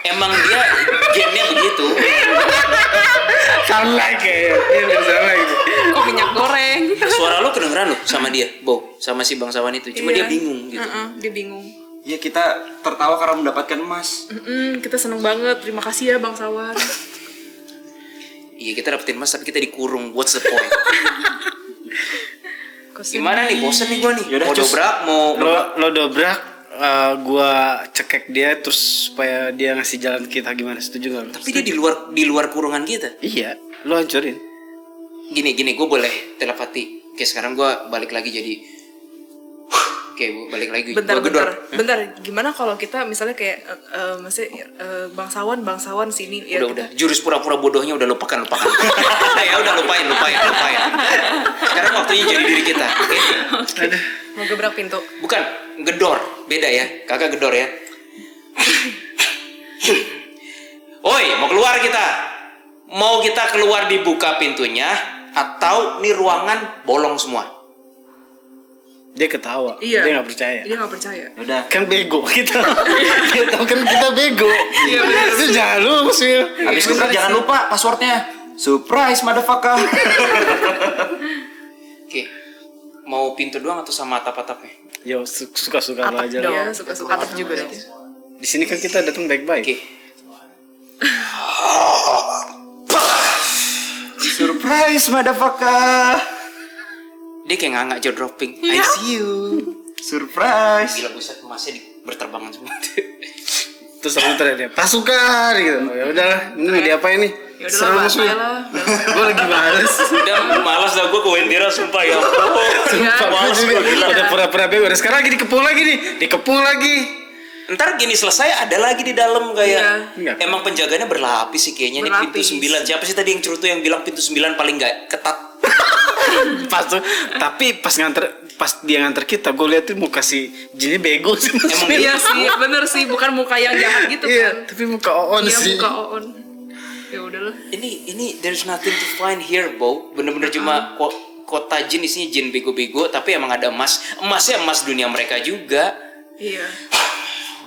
emang dia gennya begitu. Salah kayak. Iya, salah gitu. Kok minyak goreng? Suara lo kedengeran lo sama dia, sama si bangsawan itu. Cuma dia Iya. bingung gitu. Dia bingung. Ya kita tertawa karena mendapatkan emas. Kita seneng banget. Terima kasih ya bangsawan. Iya, kita dapetin emas tapi kita dikurung. What's the point? Gimana nih? Bosen nih gua nih. Yaudah, Mau cus. dobrak, mau Lo dobrak, gua cekek dia terus supaya dia ngasih jalan kita gimana? Setuju gak lo? tapi dia di luar kurungan kita. Iya, lo hancurin. Gini, gue boleh telepati. Oke, sekarang gue balik lagi jadi. Oke, gue balik lagi. Bentar, Gua gedor. bentar. Gimana kalau kita misalnya kayak maksudnya bangsawan sini ya Udah. Jurus pura-pura bodohnya udah lupakan. Ya udah lupain. Sekarang waktunya jadi diri kita. Oke? Mau gebrak pintu. Bukan, gedor. Beda ya. Kakak gedor ya. Oi, mau keluar kita. Mau kita keluar dibuka pintunya atau nih ruangan bolong semua? Dia ketawa. Iya. Dia nggak percaya. Dia nggak percaya. Udah. Kan bego kita. Dia tahu kan kita bego. Iya, bener. Itu jangan lu sih. Habis gebrak jangan lupa passwordnya. Surprise motherfucker. Oke. Mau pintu doang atau sama atap-atapnya? Yo, suka-suka lo aja dong. lah. Iya, suka-suka Atap juga dong. Di sini kan kita datang baik-baik. Oke. Surprise motherfucker. Dia kayak nganga jaw dropping. I see you. Surprise. Gila buset emasnya berterbangan semua. Terus aku teriak dia, pasukan gitu. Ya udahlah, ini mau diapain nih? Ya udahlah, musuh. lah. Gue lagi males. Udah malas dah gue ke Wendera sumpah ya. Sumpah, Males gue gue juga gila. udah pura-pura bego. Udah sekarang lagi dikepung lagi nih. Dikepung lagi. Ntar gini selesai ada lagi di dalam kayak Iya. emang penjaganya berlapis sih kayaknya. Ini pintu Berlapis. 9. Siapa sih tadi yang cerutu yang bilang pintu 9 paling gak ketat? Pas tuh, tapi pas dia nganter kita, gue liatin muka si Jinnya bego sih. Emang Iya sih, bener sih. Bukan muka yang jahat gitu Iya, kan. tapi muka Oon Iya, sih. muka Oon. Ya udahlah. Ini there's nothing to find here, Bo. Bener-bener cuma kota jin isinya jin bego-bego, tapi emang ada emas. Emasnya emas dunia mereka juga. Iya.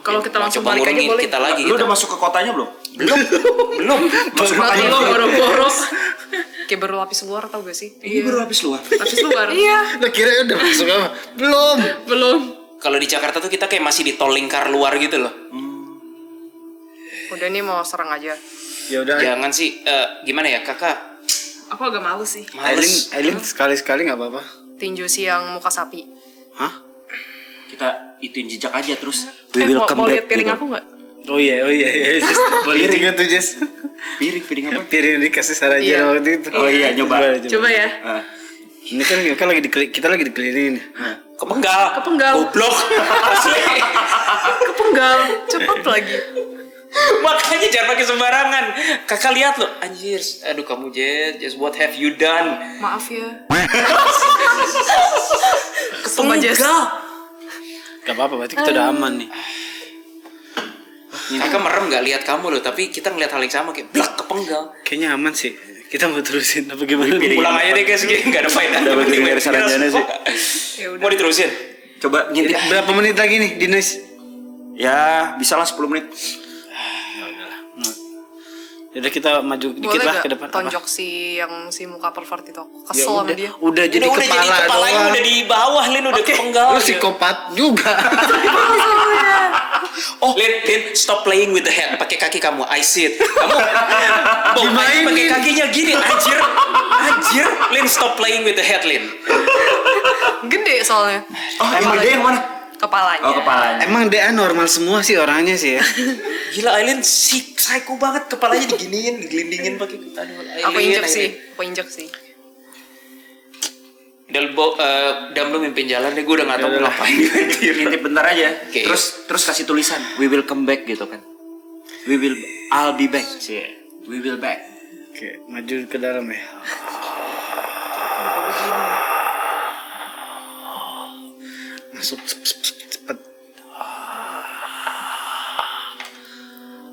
Kalau kita langsung Coba balik aja ngurungin boleh. kita lagi. Lu udah masuk ke kotanya belum? Belum. Masuk Kalau kotanya lo belum? boro-boro. Kayak baru lapis luar tau gak sih? Ini baru habis luar. Lapis luar. Iya. Lo kira udah masuk apa? Belum. Belum. Kalau di Jakarta tuh kita kayak masih di tol lingkar luar gitu loh. Udah nih mau serang aja. Ya udah. Jangan sih, gimana ya kakak? Aku agak males sih. Males. Aileen sekali-sekali nggak apa-apa. Tinju siang muka sapi. Hah? Kita ituin jejak aja terus. Mau lihat piring aku nggak? Oh iya. Boleh juga tuh Jess. Piring apa? Piring dikasih Sarah Iya. aja waktu itu. Oh iya, nyoba. Coba ya. Ah. Ini kan kita lagi dikelilingin. Kepenggal. Kepenggal. Goblok. Asli. Kepenggal. Cepet lagi. Makanya jangan pakai sembarangan. Kakak lihat loh, anjir. Aduh kamu Jess, what have you done? Maaf ya. Kepenggal. Gak apa-apa, berarti kita udah aman nih. Kakak merem nggak lihat kamu loh, tapi kita ngeliat hal yang sama kayak blak kepenggal. Kayaknya aman sih. Kita mau terusin apa gimana? Pulang aja deh guys, nggak ada faedah. Udah penting dari Saranjana sih. Ya udah. Mau diterusin? Coba ngintip. Berapa menit lagi nih di noise? Ya, bisa lah 10 menit. Udah kita maju dikit Boleh lah gak ke depan. tonjok si yang si muka pervert itu? Aku Ya kesel sama udah, dia. udah jadi udah kepala jadi kepalanya doang. udah di bawah, Lin udah kepenggal. Lu psikopat juga. Oh, Lin, stop playing with the head. Pakai kaki kamu, I see it. Kamu Dimainin. pakai kakinya gini, anjir. Anjir, Lin stop playing with the head, Lin. Gede soalnya. Oh, emang dia yang mana? Kepalanya. Oh, kepalanya. Emang DA normal semua sih orangnya sih ya. Gila, Aileen si psycho banget, kepalanya diginiin, digelindingin pakai aduh. Aku injek sih. Dam lu mimpin jalan deh, gue udah gak tau mau ngapain. Ngintip bentar aja. Oke. Terus kasih tulisan, we will come back gitu kan. I'll be back. We will back. Oke, maju ke dalam ya. Masuk cepet.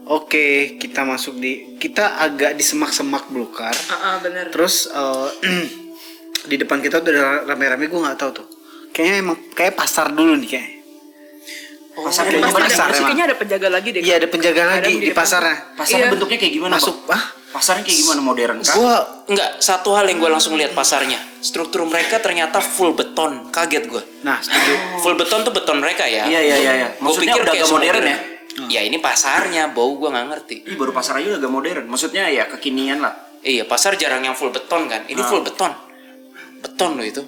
Oke, kita masuk kita agak di semak-semak belukar. Bener. Terus di depan kita udah ada rame-rame, gue nggak tahu tuh. Kayaknya emang kayak pasar dulu nih kayak. Pasar Kayaknya bentuknya pasar Pasti emang. kayaknya ada penjaga lagi deh. Iya ada penjaga Ada lagi di di depan. pasarnya. Pasarnya Iya. bentuknya kayak gimana, Masuk, Pak? ah? Pasarnya kayak gimana, modern kah? Gua Enggak, satu hal yang gue langsung lihat pasarnya. Struktur mereka ternyata full beton, kaget gue. nah setuju. Full beton tuh beton mereka ya. Iya. Gua Maksudnya pikir udah kayak agak semua modern ya? Ya ini pasarnya, bau gue nggak ngerti. Ih, baru pasar aja udah agak modern. Maksudnya ya kekinian lah. Iya, pasar jarang yang full beton kan. Ini full beton. Beton loh itu.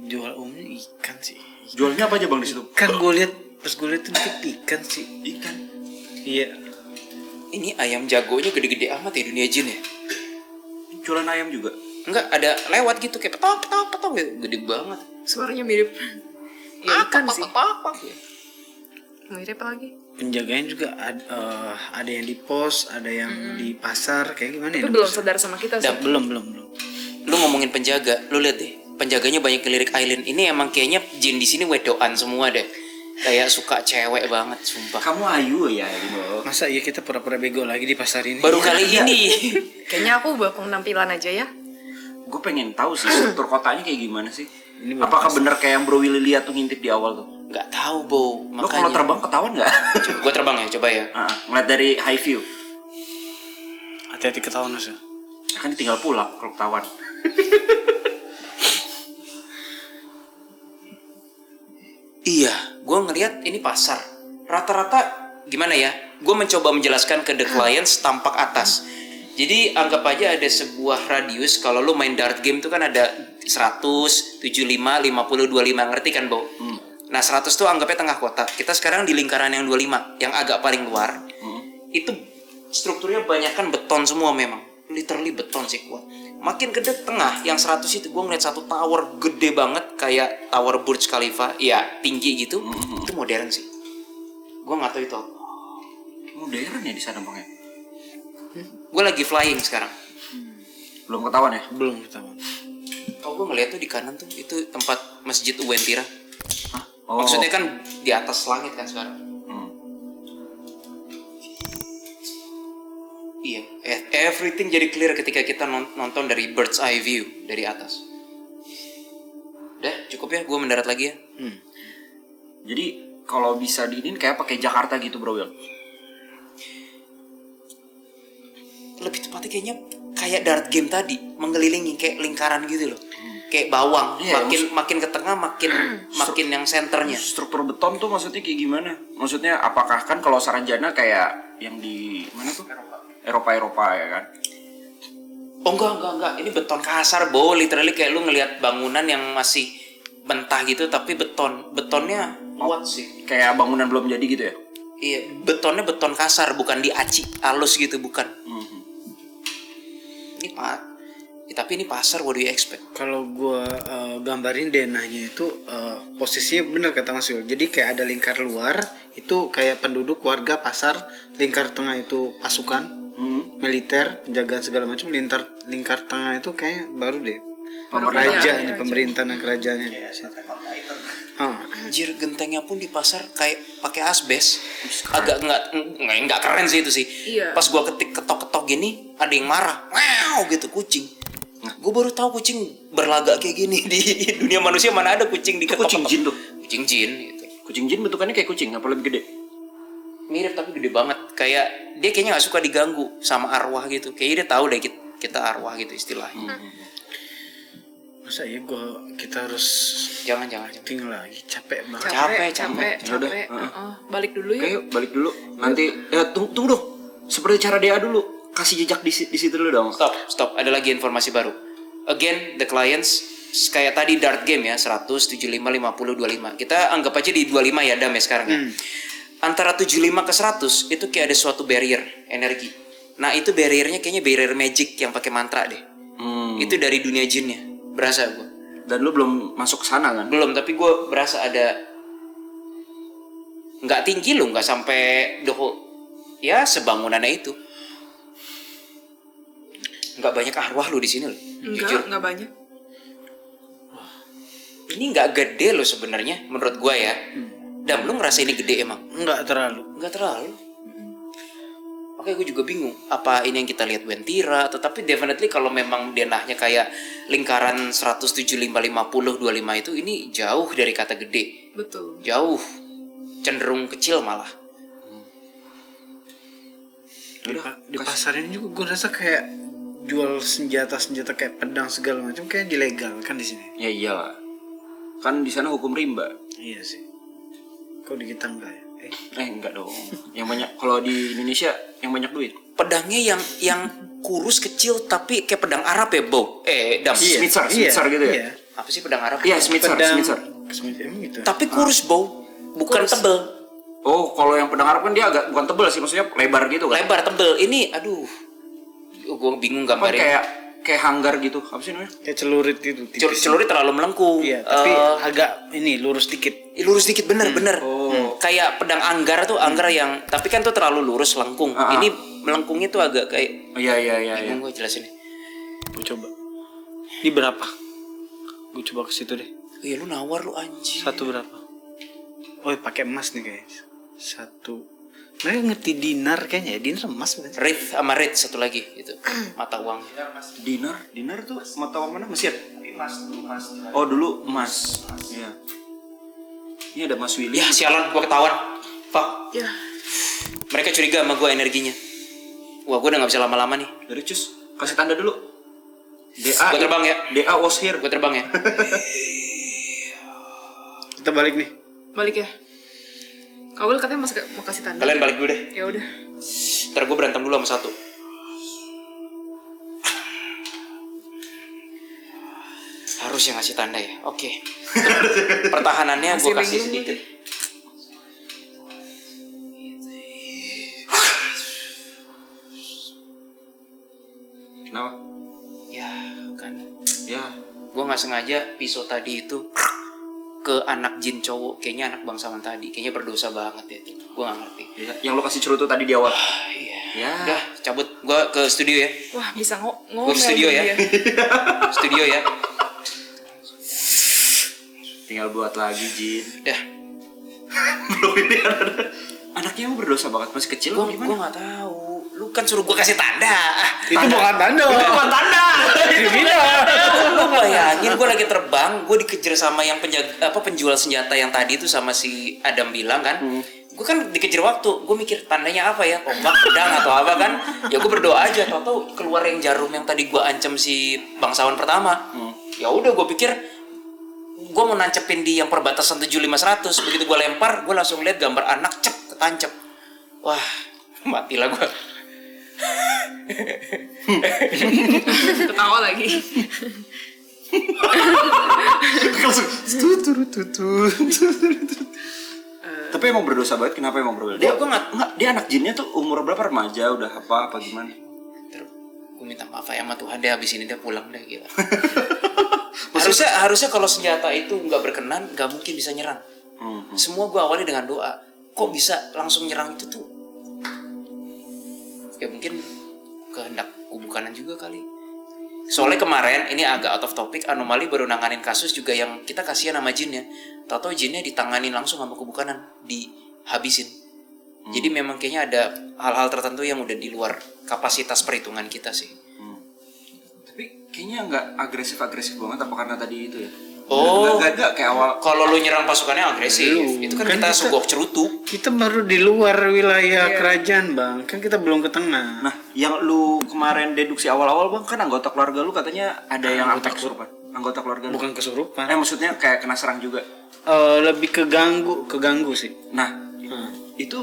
Jual umumnya ikan sih. Jualnya apa aja Bang di situ? Kan gue lihat pas gue lihat tuh dikit ikan sih. Ikan. Iya. Ini ayam jagonya gede-gede amat ya dunia jin ya. Jualan ayam juga. Enggak, ada lewat gitu kayak petok gitu. Gede banget. Suaranya mirip. Ya ikan sih. Mirip lagi. Penjaganya juga ada yang di pos, ada yang di pasar, kayak gimana ya? Tapi belum sadar sama kita sih. Belum. Lu ngomongin penjaga, lu lihat deh. Penjaganya banyak ngelirik Aileen. Ini emang kayaknya jin di sini wedoan semua deh. Kayak suka cewek banget, sumpah. Kamu ayu ya gitu. Masa iya kita pura-pura bego lagi di pasar ini? Baru kali ini. Kayaknya aku ubah penampilan aja ya. Gue pengen tahu sih struktur kotanya kayak gimana sih. Ini baru Apakah bener kayak yang Bro Willy lihat tuh ngintip di awal tuh? Nggak tahu, Bo. Lo kalau terbang ketahuan nggak? Gue terbang ya, coba ya. Ngeliat dari high view. hati-hati ketahuan Mas. Kan tinggal pulang kalau ketahuan. Iya, gue ngelihat ini pasar. Rata-rata gimana ya? Gue mencoba menjelaskan ke the clients tampak atas. Jadi anggap aja ada sebuah radius. Kalau lu main dart game tuh kan ada 100, 75, 50, 25. Ngerti kan, Bo? Nah 100 tuh anggapnya tengah kota. Kita sekarang di lingkaran yang 25, yang agak paling luar. Itu strukturnya banyak kan beton semua memang. Literally beton sih kuat. Makin ke tengah, yang 100 itu gue ngeliat satu tower gede banget. Kayak tower Burj Khalifa. Ya tinggi gitu. Itu modern sih. Gue gak tahu itu apa. Modern ya di sana Bang ya? Gue lagi flying sekarang. Belum ketahuan ya? Belum ketahuan. Oh gue ngeliat tuh di kanan tuh. Itu tempat Masjid Uwentira. Hah? Oh. Maksudnya kan di atas langit kan sekarang. Iya, everything jadi clear ketika kita nonton dari bird's eye view dari atas. Udah, cukup ya, gue mendarat lagi ya. Jadi kalau bisa diinin kayak pakai Jakarta gitu Bro Will. Lebih tepatnya kayaknya kayak dart game tadi, mengelilingi kayak lingkaran gitu loh. Kayak bawang, Iya, makin ke tengah makin yang senternya. Struktur beton tuh maksudnya kayak gimana? Maksudnya apakah kan kalau Saranjana kayak yang di mana tuh? Eropa ya kan? Oh enggak, ini beton kasar, Bo. Literally kayak lu ngelihat bangunan yang masih mentah gitu tapi betonnya kuat sih. Kayak bangunan belum jadi gitu ya? Iya, betonnya beton kasar, bukan diaci halus gitu, bukan. Ini tapi ini pasar, what do you expect? Kalau gua gambarin denahnya itu posisinya benar kata Mas Yul. Jadi kayak ada lingkar luar itu kayak penduduk warga pasar, lingkar tengah itu pasukan, militer, penjagaan segala macam. Lingkar tengah itu kayak baru deh. Pemerintah. Raja ini pemerintahan dan kerajaannya. Anjir, gentengnya pun di pasar kayak pakai asbes. Agak nggak keren sih itu sih. Iya. Pas gua ketok-ketok gini, ada yang marah. Wow gitu kucing. Nah, gua baru tahu kucing berlagak kayak gini di dunia manusia. Mana ada kucing Itu diketok. kucing jin tuh. Kucing jin gitu. Kucing jin bentukannya kayak kucing, apa lebih gede? Mirip tapi gede banget. Kayak dia kayaknya nggak suka diganggu sama arwah gitu. Kayaknya dia tahu deh kita arwah gitu istilahnya. Masa ya kita harus Jangan. tinggal lagi, capek banget. Capek. Yaudah, Balik dulu ya. Oke, balik dulu. Nanti tunggu dong. Seperti cara DA dulu. Kasih jejak di situ dulu dong. Stop. Ada lagi informasi baru. Again, the clients kayak tadi dart game ya, 100, 75, 50, 25. Kita anggap aja di 25 ya Dam ya sekarang ya. Antara 75 ke 100 itu kayak ada suatu barrier energi. Nah, itu barriernya kayaknya barrier magic yang pakai mantra deh. Itu dari dunia jinnya. Berasa gue. Dan lu belum masuk ke sana kan? Belum, tapi gue berasa ada nggak tinggi loh, nggak sampai ya sebangunannya itu. Nggak banyak arwah lo di sini loh. Jujur. Enggak banyak. Ini nggak gede loh sebenarnya menurut gue ya. Dam, lu ngerasa ini gede emang? Enggak terlalu. Nggak terlalu. Oke, gue juga bingung. Apa ini yang kita lihat Wentira? Tetapi definitely kalau memang denahnya kayak lingkaran 175, 50, 25 itu, ini jauh dari kata gede. Betul. Jauh. Cenderung kecil malah. Di pasar ini juga gue rasa kayak jual senjata kayak pedang segala macam kayak ilegal kan di sini. Ya iyalah. Kan di sana hukum rimba. Iya sih. Kok di kita enggak ya? Enggak dong. Yang banyak kalau di Indonesia yang banyak duit. Pedangnya yang kurus kecil tapi kayak pedang Arab ya, Bo? Dam. Smitser gitu ya? Iya. Apa sih pedang Arab? Iya, Smitser. Emang gitu. Tapi kurus, Bo. Bukan tebel. Oh, kalau yang pedang Arab kan dia agak bukan tebel sih, maksudnya lebar gitu kan? Lebar tebel. Ini aduh. Gue bingung Kan gambarnya. kayak hanggar gitu. Apa sih namanya? Kayak celurit itu. tipis. Celurit terlalu melengkung. Iya, tapi agak ini lurus dikit. Lurus dikit bener. Oh. Kayak pedang anggar tuh, anggar yang tapi kan tuh terlalu lurus lengkung. Ini melengkungnya tuh agak kayak Iya. bingung gue jelasin. Gue coba. Ini berapa? Gue coba ke situ deh. Iya, lu nawar lu anjing. Satu berapa? Oh, pakai emas nih guys. Satu. Mereka ngerti dinar kayaknya ya. Dinar emas bukan? Rit sama rit satu lagi itu. Mata uang. Dinar tuh mata uang mana? Mesir. Oh, dulu emas. Iya. Ini ada Mas Willy. Ya sialan, gue ketahuan. Fuck. Ya. Mereka curiga sama gue energinya. Wah, gue udah gak bisa lama-lama nih. Dari cus, kasih tanda dulu. DA. Gue terbang ya. DA was here. Gue terbang ya. Kita balik nih. Balik ya. Kawul katanya mau kasih tanda. Kalian balik dulu deh. Ya udah. Ntar gue berantem dulu sama satu. Harus yang ngasih tanda ya. Oke. Pertahanannya gue kasih sedikit. Kenapa? Ya kan. Ya. Gue nggak sengaja pisau tadi itu ke anak jin cowok. Kayaknya anak bangsawan tadi. Kayaknya berdosa banget ya itu. Gue nggak ngerti. Ya, yang lo kasih cerutu tadi di awal. Iya. Ya. Udah cabut. Gue ke studio ya. Wah, bisa Gue ngomel ke studio ya. dia. Studio ya. Tinggal buat lagi Jin. Dah. Belum ini anaknya emang berdosa banget masih kecil Gue apa gimana? nggak tahu. Lu kan suruh gue kasih tanda. Itu bukan tanda. Bukan tanda. Lu bayangin gue lagi terbang, gue dikejar sama yang penjual senjata yang tadi itu sama si Adam bilang kan. Gue kan dikejar waktu, gue mikir tandanya apa ya, tombak, pedang atau apa kan. Ya gue berdoa aja, tau keluar yang jarum yang tadi gue ancam si bangsawan pertama. Ya udah gue pikir gue mau nancepin di yang perbatasan 75-100. Begitu gue lempar, gue langsung lihat gambar anak ketancep. Wah, matilah gue. Ketawa lagi. Tapi emang berdosa banget. Kenapa emang berdosa? Gue nggak. Dia anak jinnya tuh umur berapa, remaja udah apa gimana? Gue minta maaf ya sama Tuhan deh, habis ini dia pulang deh gila. harusnya kalau senjata itu nggak berkenan, nggak mungkin bisa nyerang. Semua gue awali dengan doa. Kok bisa langsung nyerang itu tuh? Ya mungkin kehendak kubu kanan juga kali. Soalnya kemarin ini agak out of topic, Anomali baru nanganin kasus juga yang kita kasihan sama jinnya. Tahu-tahu jinnya ditanganin langsung sama kebukanan, dihabisin. Jadi memang kayaknya ada hal-hal tertentu yang udah di luar kapasitas perhitungan kita sih. Tapi kayaknya nggak agresif banget apa karena tadi itu ya? Oh, Nggak kayak awal. kalau lu nyerang pasukannya agresif, Belum. itu kan Kan kita kita- sogok cerutu. Kita baru di luar wilayah kerajaan bang, kan kita belum ke tengah. Nah, yang lu kemarin deduksi awal-awal bang, kan anggota keluarga lu katanya ada yang Anggota sampai kesurupan. Anggota keluarga lu. Bukan kesurupan. Maksudnya kayak kena serang juga. Lebih keganggu sih. Nah, itu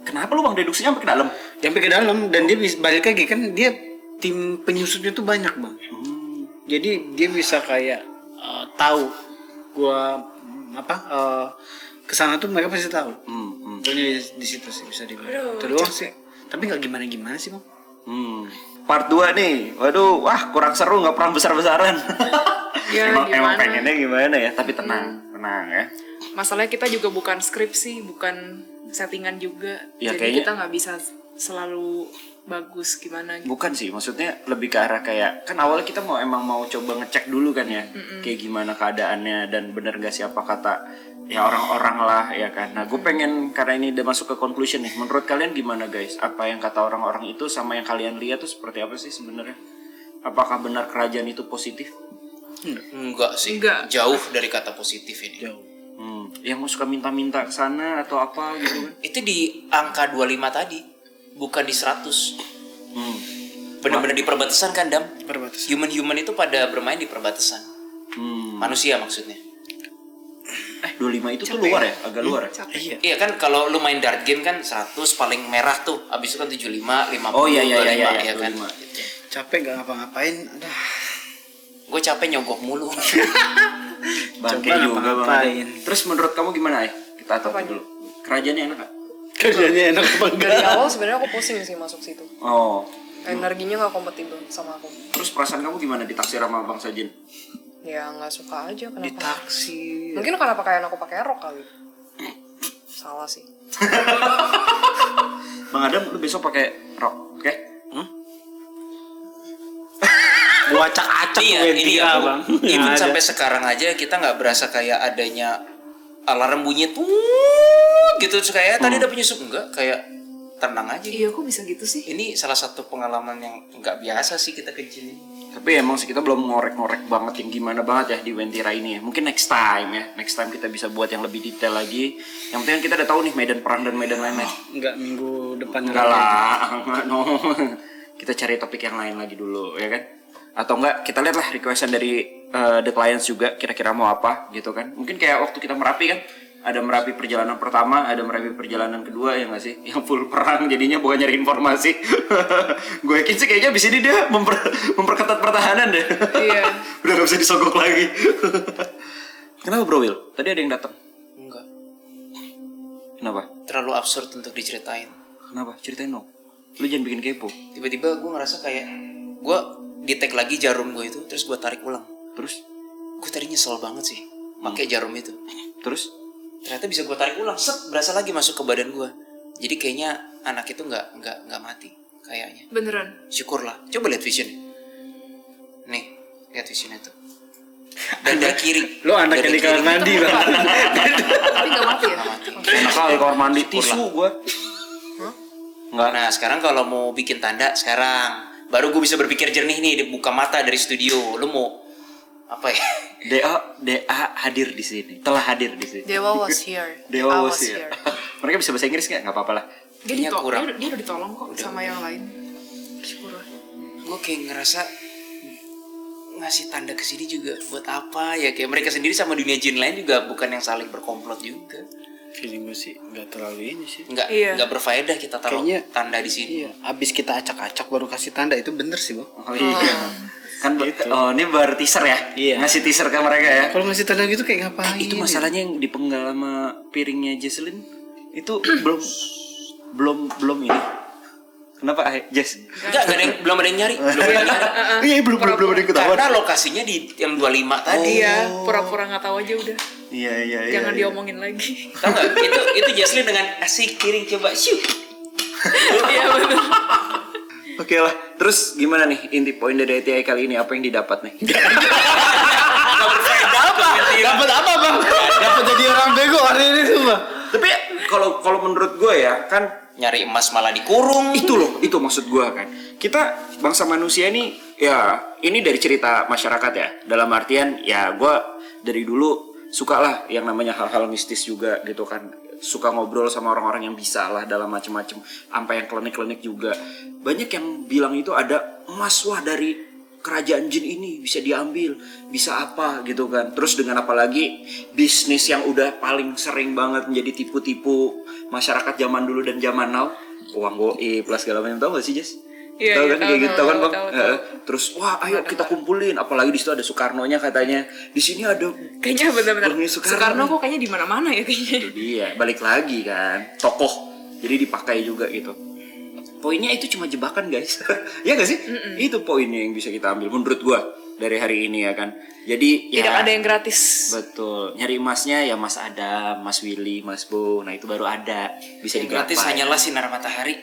kenapa lu bang deduksinya sampai ke dalam? Sampai ke dalam dan dia bisa balik lagi kan dia tim penyusutnya tuh banyak bang. Jadi dia bisa kayak tahu gua kesana tuh mereka pasti tahu. Pokoknya di situ sih bisa dibilang. Itu doang sih. Tapi nggak gimana sih bang. Part 2 nih, waduh, wah kurang seru nggak perang besar-besaran. Ya, emang gimana? pengennya gimana ya, tapi tenang ya. Masalahnya kita juga bukan skripsi, bukan settingan juga. Ya, Jadi kayaknya- kita nggak bisa selalu bagus gimana gitu. Bukan sih, maksudnya lebih ke arah kayak kan awalnya kita emang mau coba ngecek dulu kan ya, kayak gimana keadaannya dan bener gak sih apa kata ya orang-orang lah ya kan. Nah gue pengen karena ini udah masuk ke conclusion nih, menurut kalian gimana guys? Apa yang kata orang-orang itu sama yang kalian lihat tuh seperti apa sih sebenarnya? Apakah benar kerajaan itu positif? Enggak sih, Enggak. jauh dari kata positif ini. Yang mau suka minta-minta ke sana atau apa gitu kan? Itu di angka 25 tadi, bukan di 100. Benar-benar di perbatasan kan, Dam? Perbatasan. Human-human itu pada bermain di perbatasan. Manusia maksudnya. 25 itu tuh luar ya, agak luar ya. Capek. Iya kan kalau lu main dart game kan 100 paling merah tuh. Habis itu kan 75, 50, Oh, iya, 25 ya kan. 25. Capek gak ngapa-ngapain. Aduh. Gue capek nyogok mulu. Bangke Coba juga ngapa-ngapain. bang. Terus menurut kamu gimana ya? Kita atur dulu. Kerajaannya enak gak? Kerjanya enak apa enggak? Dari awal sebenarnya aku pusing sih masuk situ. Oh. Energinya nggak kompatibel sama aku. Terus perasaan kamu gimana ditaksir sama Bang Sajin? Ya nggak suka aja Di kenapa. taksi. Mungkin kenapa kayak aku pakai rok kali. Salah sih. Bang Adam, lu besok pakai rok, oke? Gua acak-acak Iya, gue ini dia, ya, bang. even Nggak ada. sampai sekarang aja kita nggak berasa kayak adanya alarm bunyi tuh gitu terus kayak tadi ada penyusup enggak, kayak tenang aja. Iya, kok bisa gitu sih? Ini salah satu pengalaman yang nggak biasa sih kita ke Jin. Tapi emang sih kita belum ngorek-ngorek banget yang gimana banget ya di Wentira ini ya. Mungkin next time ya. Next time kita bisa buat yang lebih detail lagi. Yang penting kan kita udah tahu nih medan perang dan medan lain-lain. Enggak minggu depan Enggak lah, enggak no. Kita cari topik yang lain lagi dulu ya kan. Atau enggak kita lihat lah requestan dari the clients juga kira-kira mau apa gitu kan. Mungkin kayak waktu kita Merapi kan. Ada Merapi perjalanan pertama, ada Merapi perjalanan kedua ya nggak sih? Yang full perang jadinya bukan nyari informasi. Gue yakin sih kayaknya abis ini dia memperketat pertahanan deh. Iya. Udah nggak bisa disogok lagi. Kenapa bro Will? Tadi ada yang datang. Enggak, Kenapa? terlalu absurd untuk diceritain. Kenapa? Ceritain dong. Lu jangan bikin kepo. Tiba-tiba gue ngerasa kayak gue di-tag lagi jarum gue itu, terus gue tarik ulang. Terus? Gue tadi nyesel banget sih pakai jarum itu. Terus? Ternyata bisa gue tarik ulang, set, berasa lagi masuk ke badan gue. Jadi kayaknya anak itu nggak mati kayaknya. Beneran. Syukurlah. Coba lihat visionnya. Nih, lihat visionnya tuh. Dan dari kiri. Lo anak yang Dari di kamar kiri. mandi bang. Tapi nggak mati ya? Nggak mati. Enak kali kamar mandi tisu gue. Enggak. Nah sekarang kalau mau bikin tanda sekarang, baru gue bisa berpikir jernih nih, buka mata dari studio. Lu mau apa ya? DA hadir di sini. Telah hadir di sini. Dewa was here. Dewa I was here. Mereka bisa bahasa Inggris nggak? Nggak apa-apa lah. Dia, Kayaknya kurang. dia udah ditolong kok sama yang lain. Syukurlah. Gue kayak ngerasa ngasih tanda ke sini juga buat apa ya? Kayak mereka sendiri sama dunia jin lain juga bukan yang saling berkomplot juga. Feeling gue sih nggak terlalu ini sih. Nggak Iya. berfaedah kita taruh Kayaknya- tanda di sini. Iya, abis kita acak-acak baru kasih tanda itu bener sih bang. Oh iya. Kan oh ini baru teaser ya? Iya. Ngasih teaser ke mereka ya. Kalau ngasih tanda gitu kayak ngapain? Itu masalahnya yang dipenggal sama piringnya Jesslyn itu belum ini. Kenapa Jess? Enggak ada yang belum ada yang nyari. Belum ada yang nyari. Iya belum ada yang ketahuan. Karena lokasinya di yang 25 tadi. Iya, pura-pura nggak tahu aja udah. Iya. Jangan diomongin lagi. Tahu nggak? Itu Jesslyn dengan asik piring coba syuk. Iya bener. Oke lah. Terus gimana nih inti poin dari ETI kali ini? Apa yang didapat nih? Dapat apa bang? Dapat jadi orang bego hari ini semua. Tapi kalau menurut gue ya kan Nyari emas malah dikurung. itu loh, itu maksud gue kan. Kita bangsa manusia nih ya ini dari cerita masyarakat ya. Dalam artian ya gue dari dulu suka lah yang namanya hal-hal mistis juga gitu kan. Suka ngobrol sama orang-orang yang bisa lah dalam macam-macam. Sampai yang klinik-klinik juga. Banyak yang bilang itu ada emas wah dari kerajaan jin ini bisa diambil, bisa apa gitu kan. Terus dengan apalagi bisnis yang udah paling sering banget menjadi tipu-tipu masyarakat zaman dulu dan zaman now, uang goib plus segala macam. Tahu gak sih Jess? Iya, tahu iya, kan kayak gitu tahu kan bang? tahu. Terus wah ayo kita kumpulin, apalagi di situ ada Soekarnonya katanya. Di sini ada Kayaknya benar-benar Bumi Soekarno kok kayaknya di mana-mana ya kayaknya. Iya, balik lagi kan, tokoh, jadi dipakai juga gitu. Poinnya itu cuma jebakan guys, ya gak sih? Itu poinnya yang bisa kita ambil menurut gua dari hari ini ya kan. Jadi Tidak ya ada yang gratis. betul, nyari emasnya ya Mas Adam, Mas Willy, Mas Bo, nah itu baru ada bisa Yang gratis digapai. hanyalah sinar matahari.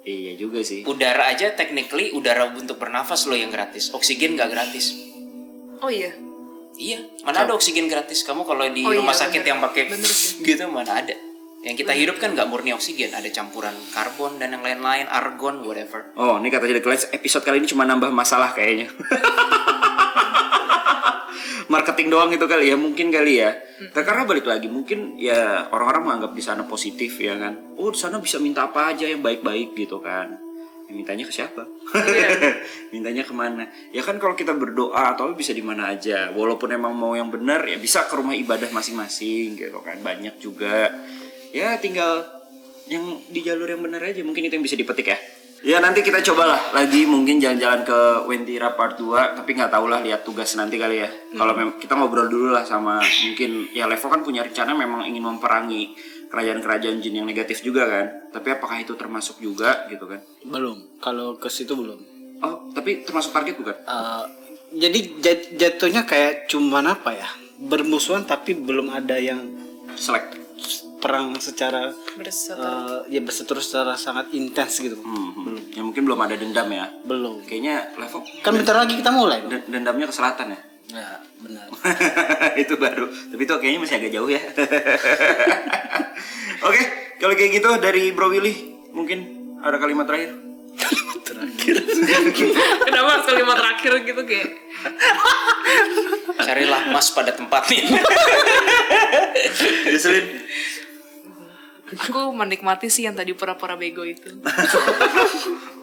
Iya juga sih. Udara aja technically udara untuk bernafas loh yang gratis. Oksigen nggak gratis. Oh iya. Iya, mana ada oksigen gratis? Kamu kalau di Oh iya, rumah sakit bener. yang pakai Bener sih. gitu mana ada? Yang kita hidup kan nggak murni oksigen, ada campuran karbon dan yang lain-lain, argon, whatever. Oh, ini kata jadi kalian episode kali ini cuma nambah masalah kayaknya. Marketing doang itu kali ya, mungkin kali ya. Karena balik lagi mungkin ya orang-orang menganggap di sana positif ya kan. Oh, di sana bisa minta apa aja yang baik-baik gitu kan. Ya, mintanya ke siapa? Mintanya kemana? Ya kan kalau kita berdoa atau bisa di mana aja. Walaupun emang mau yang benar ya bisa ke rumah ibadah masing-masing gitu kan. Banyak juga. Ya tinggal yang di jalur yang benar aja. Mungkin itu yang bisa dipetik ya. Ya nanti kita cobalah lagi mungkin jalan-jalan ke Wentira part 2. Tapi nggak tahu lah lihat tugas nanti kali ya. Kalau kita ngobrol dulu lah sama mungkin ya Levo kan punya rencana memang ingin memperangi kerajaan-kerajaan jin yang negatif juga kan. Tapi apakah itu termasuk juga gitu kan? Belum. Kalau ke situ belum. Oh tapi termasuk target bukan? Jadi jatuhnya kayak cuman apa ya? Bermusuhan tapi belum ada yang Select. perang secara Berseteru. ya berseteru secara sangat intens gitu. Ya mungkin belum ada dendam ya. Belum. Kayaknya Levo Kan bentar lagi kita mulai. dendamnya ke selatan ya. Nah, benar. Itu baru. Tapi itu kayaknya masih agak jauh ya. Oke, kalau kayak gitu dari Bro Willy mungkin ada kalimat terakhir. Kenapa harus kalimat terakhir gitu kayak? Carilah emas pada tempatnya. Jocelyn. Aku menikmati sih yang tadi pura-pura bego itu.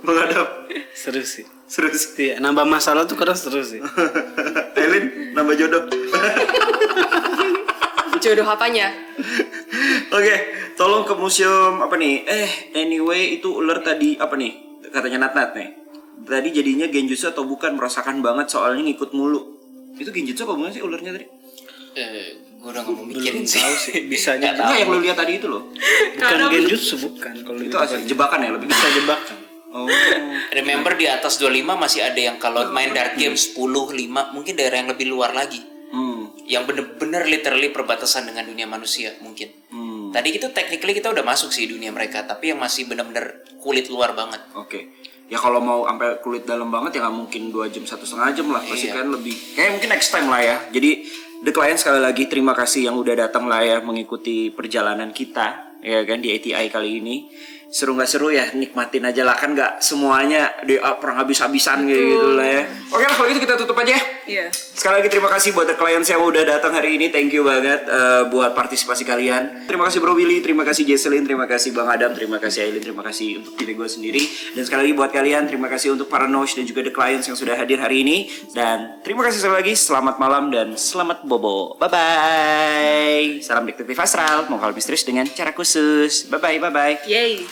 Menghadap. Seru sih. Seru sih. Iya, nambah masalah tuh kadang seru sih. Elin, nambah jodoh. Jodoh apanya? Oke, tolong ke museum apa nih? Anyway itu ular tadi apa nih? Katanya Nat nih. Tadi jadinya genjutsu atau bukan merasakan banget soalnya ngikut mulu. Itu genjutsu apa bukan sih ularnya tadi? Gue udah nggak mau mikirin sih. Tahu sih, bisa Nggak jadi. tahu. Enggak yang lu lihat tadi itu loh. Bukan genjutsu bukan kalau Itu asli jebakan ya lebih bisa jebakan. Oh. Remember di atas 25 masih ada yang kalau main dark game 10, 5, mungkin daerah yang lebih luar lagi. Yang bener-bener literally perbatasan dengan dunia manusia mungkin. Tadi itu technically kita udah masuk sih dunia mereka, tapi yang masih bener-bener kulit luar banget. Oke. Ya kalau mau sampai kulit dalam banget ya nggak mungkin 2 jam 1,5 jam lah. Pasti Iya. kan lebih. Kayak mungkin next time lah ya. Jadi The Client sekali lagi terima kasih yang udah datang lah ya mengikuti perjalanan kita ya kan di ATI kali ini. Seru nggak seru ya nikmatin aja lah kan nggak semuanya perang habis-habisan kayak gitu lah ya. Oke lah kalau gitu kita tutup aja ya. Iya. Sekali lagi terima kasih buat The Clients yang udah datang hari ini. Thank you banget buat partisipasi kalian. Terima kasih Bro Willy, terima kasih Jesselyn, terima kasih Bang Adam, terima kasih Aileen, terima kasih untuk diri gue sendiri. Dan sekali lagi buat kalian, terima kasih untuk para Nosh dan juga The Clients yang sudah hadir hari ini. Dan terima kasih sekali lagi, selamat malam dan selamat bobo. Bye-bye. Salam detektif astral, mongkal misterius dengan cara khusus. Bye-bye, bye-bye. Yay.